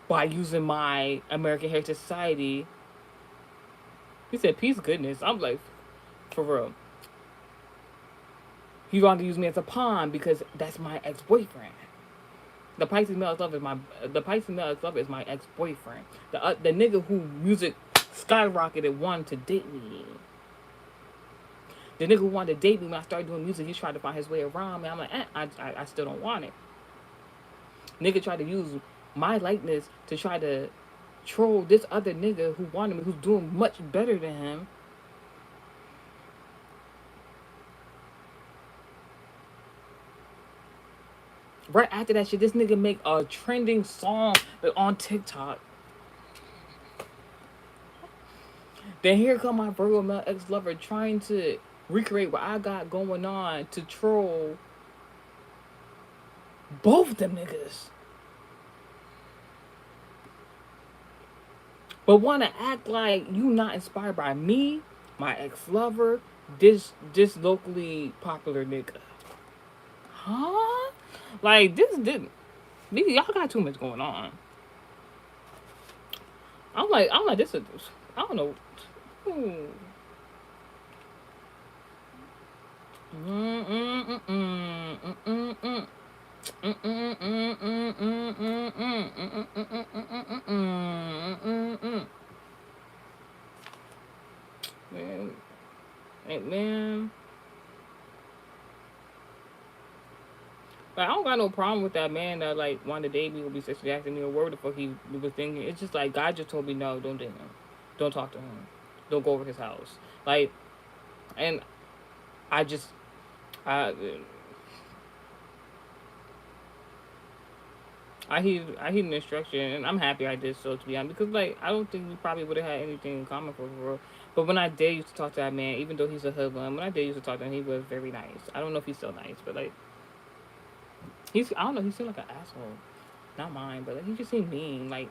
By using my American Heritage Society. He said, peace, goodness. I'm like, for real. He wanted to use me as a pawn because that's my ex-boyfriend. The Pisces male ex-lover is my ex-boyfriend. The nigga who music skyrocketed wanted to date me. The nigga who wanted to date me when I started doing music, he tried to find his way around me. I'm like, I still don't want it. Nigga tried to use my likeness to try to troll this other nigga who wanted me, who's doing much better than him. Right after that shit, this nigga make a trending song on TikTok. Then here come my Virgo male ex lover trying to recreate what I got going on to troll both of them niggas. But wanna act like you not inspired by me, my ex lover, this locally popular nigga. Huh? Like these y'all got too much going on. I'm like this is I don't know. Hmm. Man, hey, man. Like, I don't got no problem with that man that like wanted to date me or be sexually acting me or whatever the fuck he was thinking. It's just like God just told me no, don't date him, don't talk to him, don't go over his house. Like, and I just I I heed an instruction, and I'm happy I did so, to be honest, because like I don't think we probably would have had anything in common for real. But when I did used to talk to that man, even though he's a hoodlum, when I did used to talk to him, he was very nice. I don't know if he's still nice, but like I don't know, he seemed like an asshole. Not mine, but like he just seemed mean. Like,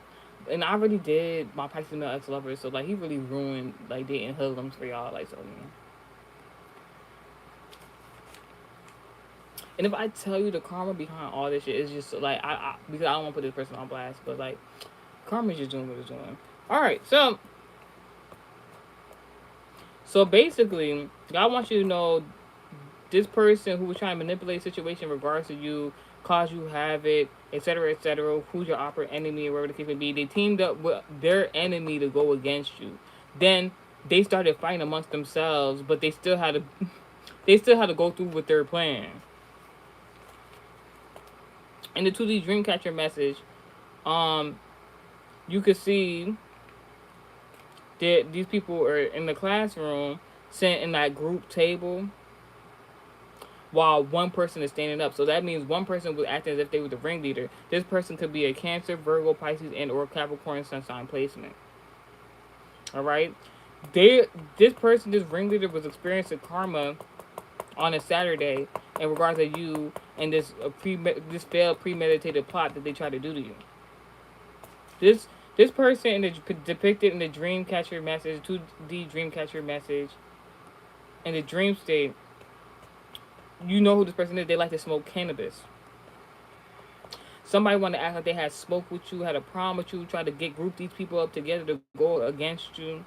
and I really did my Pisces male ex lover, so like he really ruined like dating hoodlums for y'all. Like, so yeah. And if I tell you the karma behind all this shit, it's just like because I don't want to put this person on blast, but like karma's just doing what it's doing. All right, so basically, God wants you to know this person who was trying to manipulate the situation in regards to you, cause you havoc, etc., who's your opera enemy or whatever the case may be. They teamed up with their enemy to go against you. Then they started fighting amongst themselves, but they still had to go through with their plan. In the 2D Dreamcatcher message, um, you could see that these people are in the classroom sitting in that group table while one person is standing up. So that means one person was acting as if they were the ringleader. This person could be a Cancer, Virgo, Pisces, and or Capricorn sun sign placement. All right, this person, this ringleader, was experiencing karma on a Saturday in regards to you and this failed premeditated plot that they tried to do to you. This person in the depicted in the Dreamcatcher message, 2D Dreamcatcher message, in the dream state, you know who this person is. They like to smoke cannabis. Somebody wanted to act like they had smoke with you, had a problem with you, tried to group these people up together to go against you.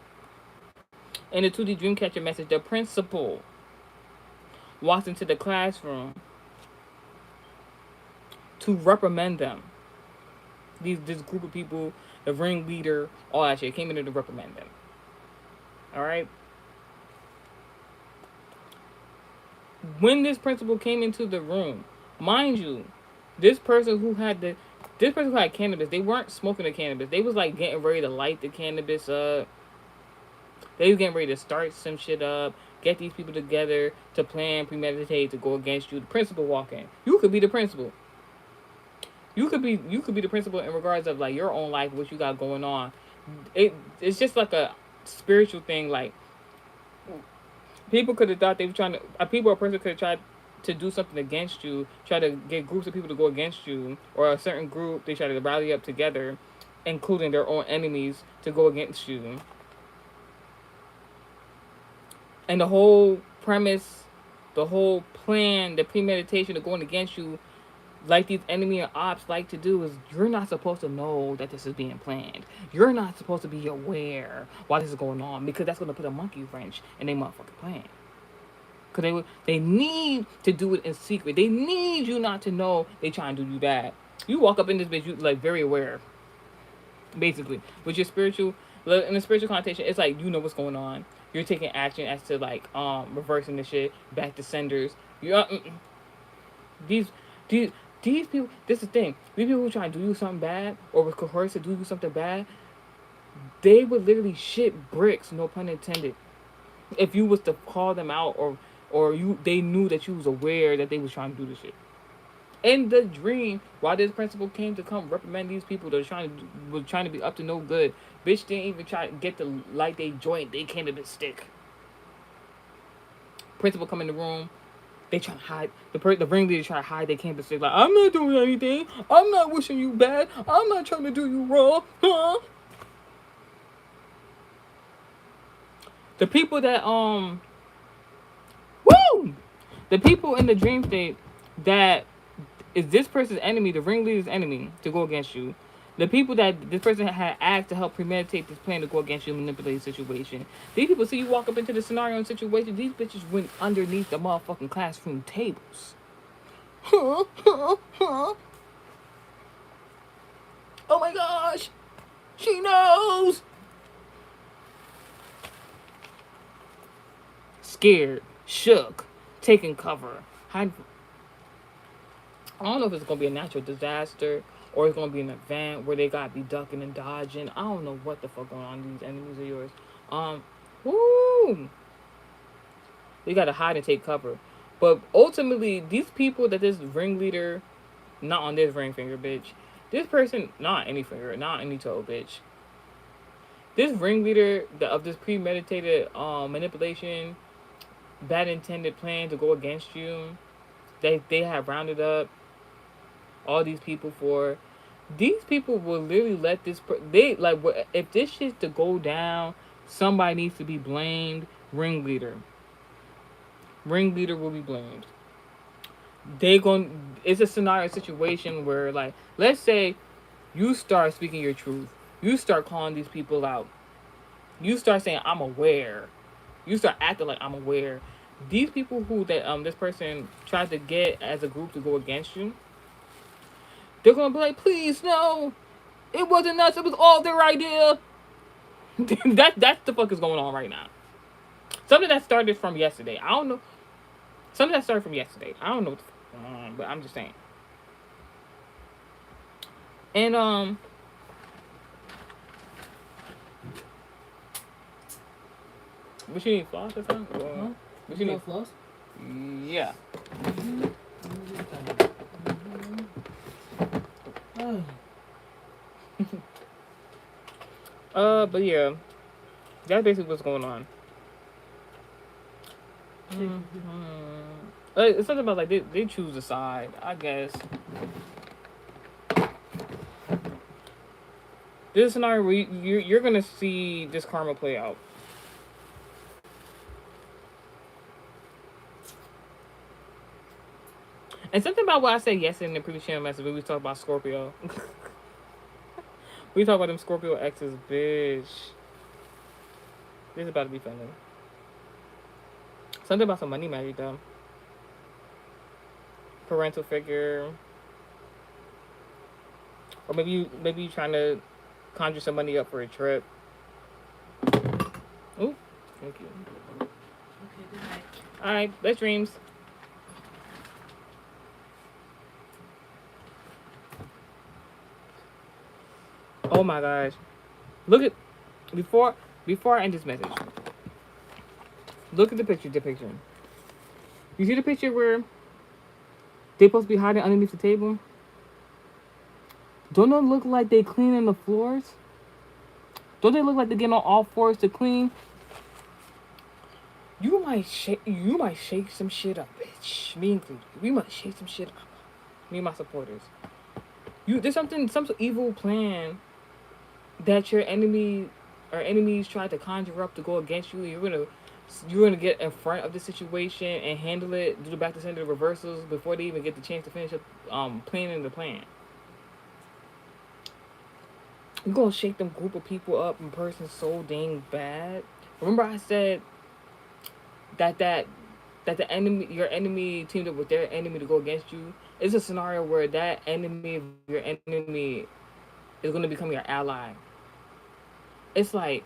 In the 2D Dreamcatcher message, the principal walked into the classroom to reprimand them. This group of people, the ringleader, all that shit, came in there to reprimand them. All right. When this principal came into the room, mind you, this person who had cannabis, they weren't smoking the cannabis. They was like getting ready to light the cannabis up. They was getting ready to start some shit up, get these people together to plan, premeditate to go against you. The principal walk in. You could be the principal. You could be the principal in regards of like your own life, what you got going on. It's just like a spiritual thing. Like, people could have thought they were trying to a person could have tried to do something against you, try to get groups of people to go against you, or a certain group they try to rally up together, including their own enemies, to go against you. And the whole premise, the whole plan, the premeditation of going against you, like these enemy and ops like to do, is you're not supposed to know that this is being planned. You're not supposed to be aware while this is going on, because that's going to put a monkey wrench in their motherfucking plan. Because they need to do it in secret. They need you not to know they trying to do that. You walk up in this bitch, you like very aware, basically. With your spiritual, in the spiritual connotation, it's like you know what's going on. You're taking action as to like reversing the shit back to senders. You these these these people. This is the thing. These people who try to do you something bad or were coerced to do you something bad, they would literally shit bricks, no pun intended, if you was to call them out, or they knew that you was aware that they was trying to do the shit. In the dream, while this principal came to come reprimand these people that was trying to be up to no good, bitch didn't even try to get the light they joint. They came to the stick. Principal come in the room. They try to hide. The ringleader try to hide. They came to stick like, I'm not doing anything. I'm not wishing you bad. I'm not trying to do you wrong. Huh? The people that woo, the people in the dream state that is this person's enemy, the ringleader's enemy, to go against you. The people that this person had asked to help premeditate this plan to go against you and manipulate the situation. These people see you walk up into the scenario and situation, these bitches went underneath the motherfucking classroom tables. Huh, huh, huh. Oh my gosh! She knows! Scared, shook, taking cover, hiding. I don't know if it's gonna be a natural disaster or it's gonna be an event where they gotta be ducking and dodging. I don't know what the fuck going on these enemies of yours. Woo! They gotta hide and take cover. But ultimately, these people that this ringleader, not on this ring finger, bitch. This person, not any finger, not any toe, bitch. This ringleader of this premeditated manipulation, bad intended plan to go against you, they have rounded up all these people for. These people will literally let this. They like if this shit's to go down, somebody needs to be blamed. Ringleader will be blamed. They going. It's a scenario situation where like, let's say, you start speaking your truth. You start calling these people out. You start saying I'm aware. You start acting like I'm aware. These people who that this person tried to get as a group to go against you, they're gonna be like, please no, it wasn't us. It was all their idea. That's the fuck is going on right now. Something that started from yesterday. I don't know. Something that started from yesterday. I don't know what the fuck is going on, but I'm just saying. And what you need, floss or something? Huh? What You you got need? floss? Yeah. Mm-hmm. But yeah, that's basically what's going on. It's something about like they choose a side, I guess. This is a scenario where you're gonna see this karma play out. And something about what I said yesterday in the previous channel message when we talked about Scorpio. We talk about them Scorpio exes, bitch. This is about to be funny. Something about some money magic though. Parental figure. Or maybe you trying to conjure some money up for a trip. Ooh, thank you. Okay, good night. Alright, best dreams. Oh my gosh. Look at before I end this message. Look at the picture depiction. You see the picture where they supposed to be hiding underneath the table? Don't they look like they cleaning the floors? Don't they look like they're getting on all fours to clean? You might shake some shit up, bitch. Me included. We might shake some shit up. Me and my supporters. There's some evil plan that your enemy or enemies try to conjure up to go against you. You're gonna get in front of the situation and handle it, do the back to center reversals before they even get the chance to finish up planning the plan. You're gonna shake them group of people up in person so dang bad. Remember I said that the enemy, your enemy teamed up with their enemy to go against you. It's a scenario where that enemy of your enemy is gonna become your ally. It's like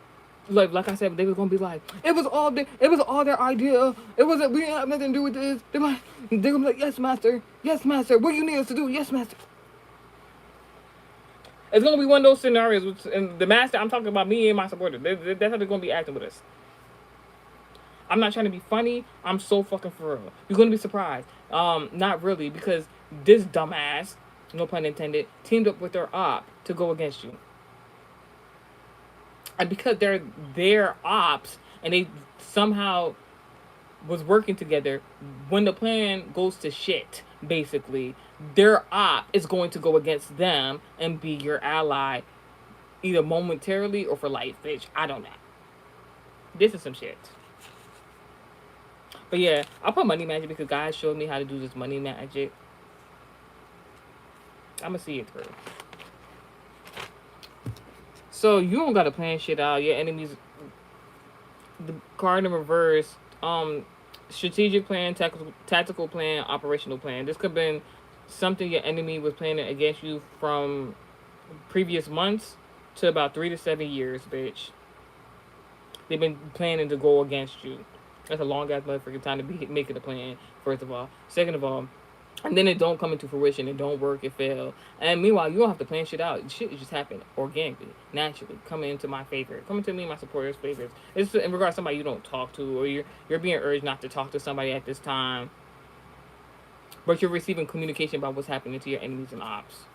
I said, they was gonna be like, it was all their idea. It wasn't, we didn't have nothing to do with this. They're gonna be like, yes, master, what do you need us to do? Yes, master. It's gonna be one of those scenarios, and the master, I'm talking about me and my supporters. That's how they're gonna be acting with us. I'm not trying to be funny. I'm so fucking for real. You're gonna be surprised. Not really, because this dumbass, no pun intended, teamed up with their op to go against you. And because they're their ops and they somehow was working together, when the plan goes to shit, basically, their op is going to go against them and be your ally either momentarily or for life, bitch. I don't know. This is some shit. But yeah, I'll put money magic because guys showed me how to do this money magic. I'ma see it through. So you don't gotta plan shit out. Your enemies, the card in reverse. Strategic plan, tactical plan, operational plan. This could have been something your enemy was planning against you from previous months to about 3 to 7 years, bitch. They've been planning to go against you. That's a long ass motherfucking time to be making a plan. First of all, second of all, and then it don't come into fruition. It don't work. It fail. And meanwhile, you don't have to plan shit out. Shit just happen organically, naturally, coming into my favor, coming to me and my supporters' favors. It's in regards to somebody you don't talk to, or you're being urged not to talk to somebody at this time, but you're receiving communication about what's happening to your enemies and ops.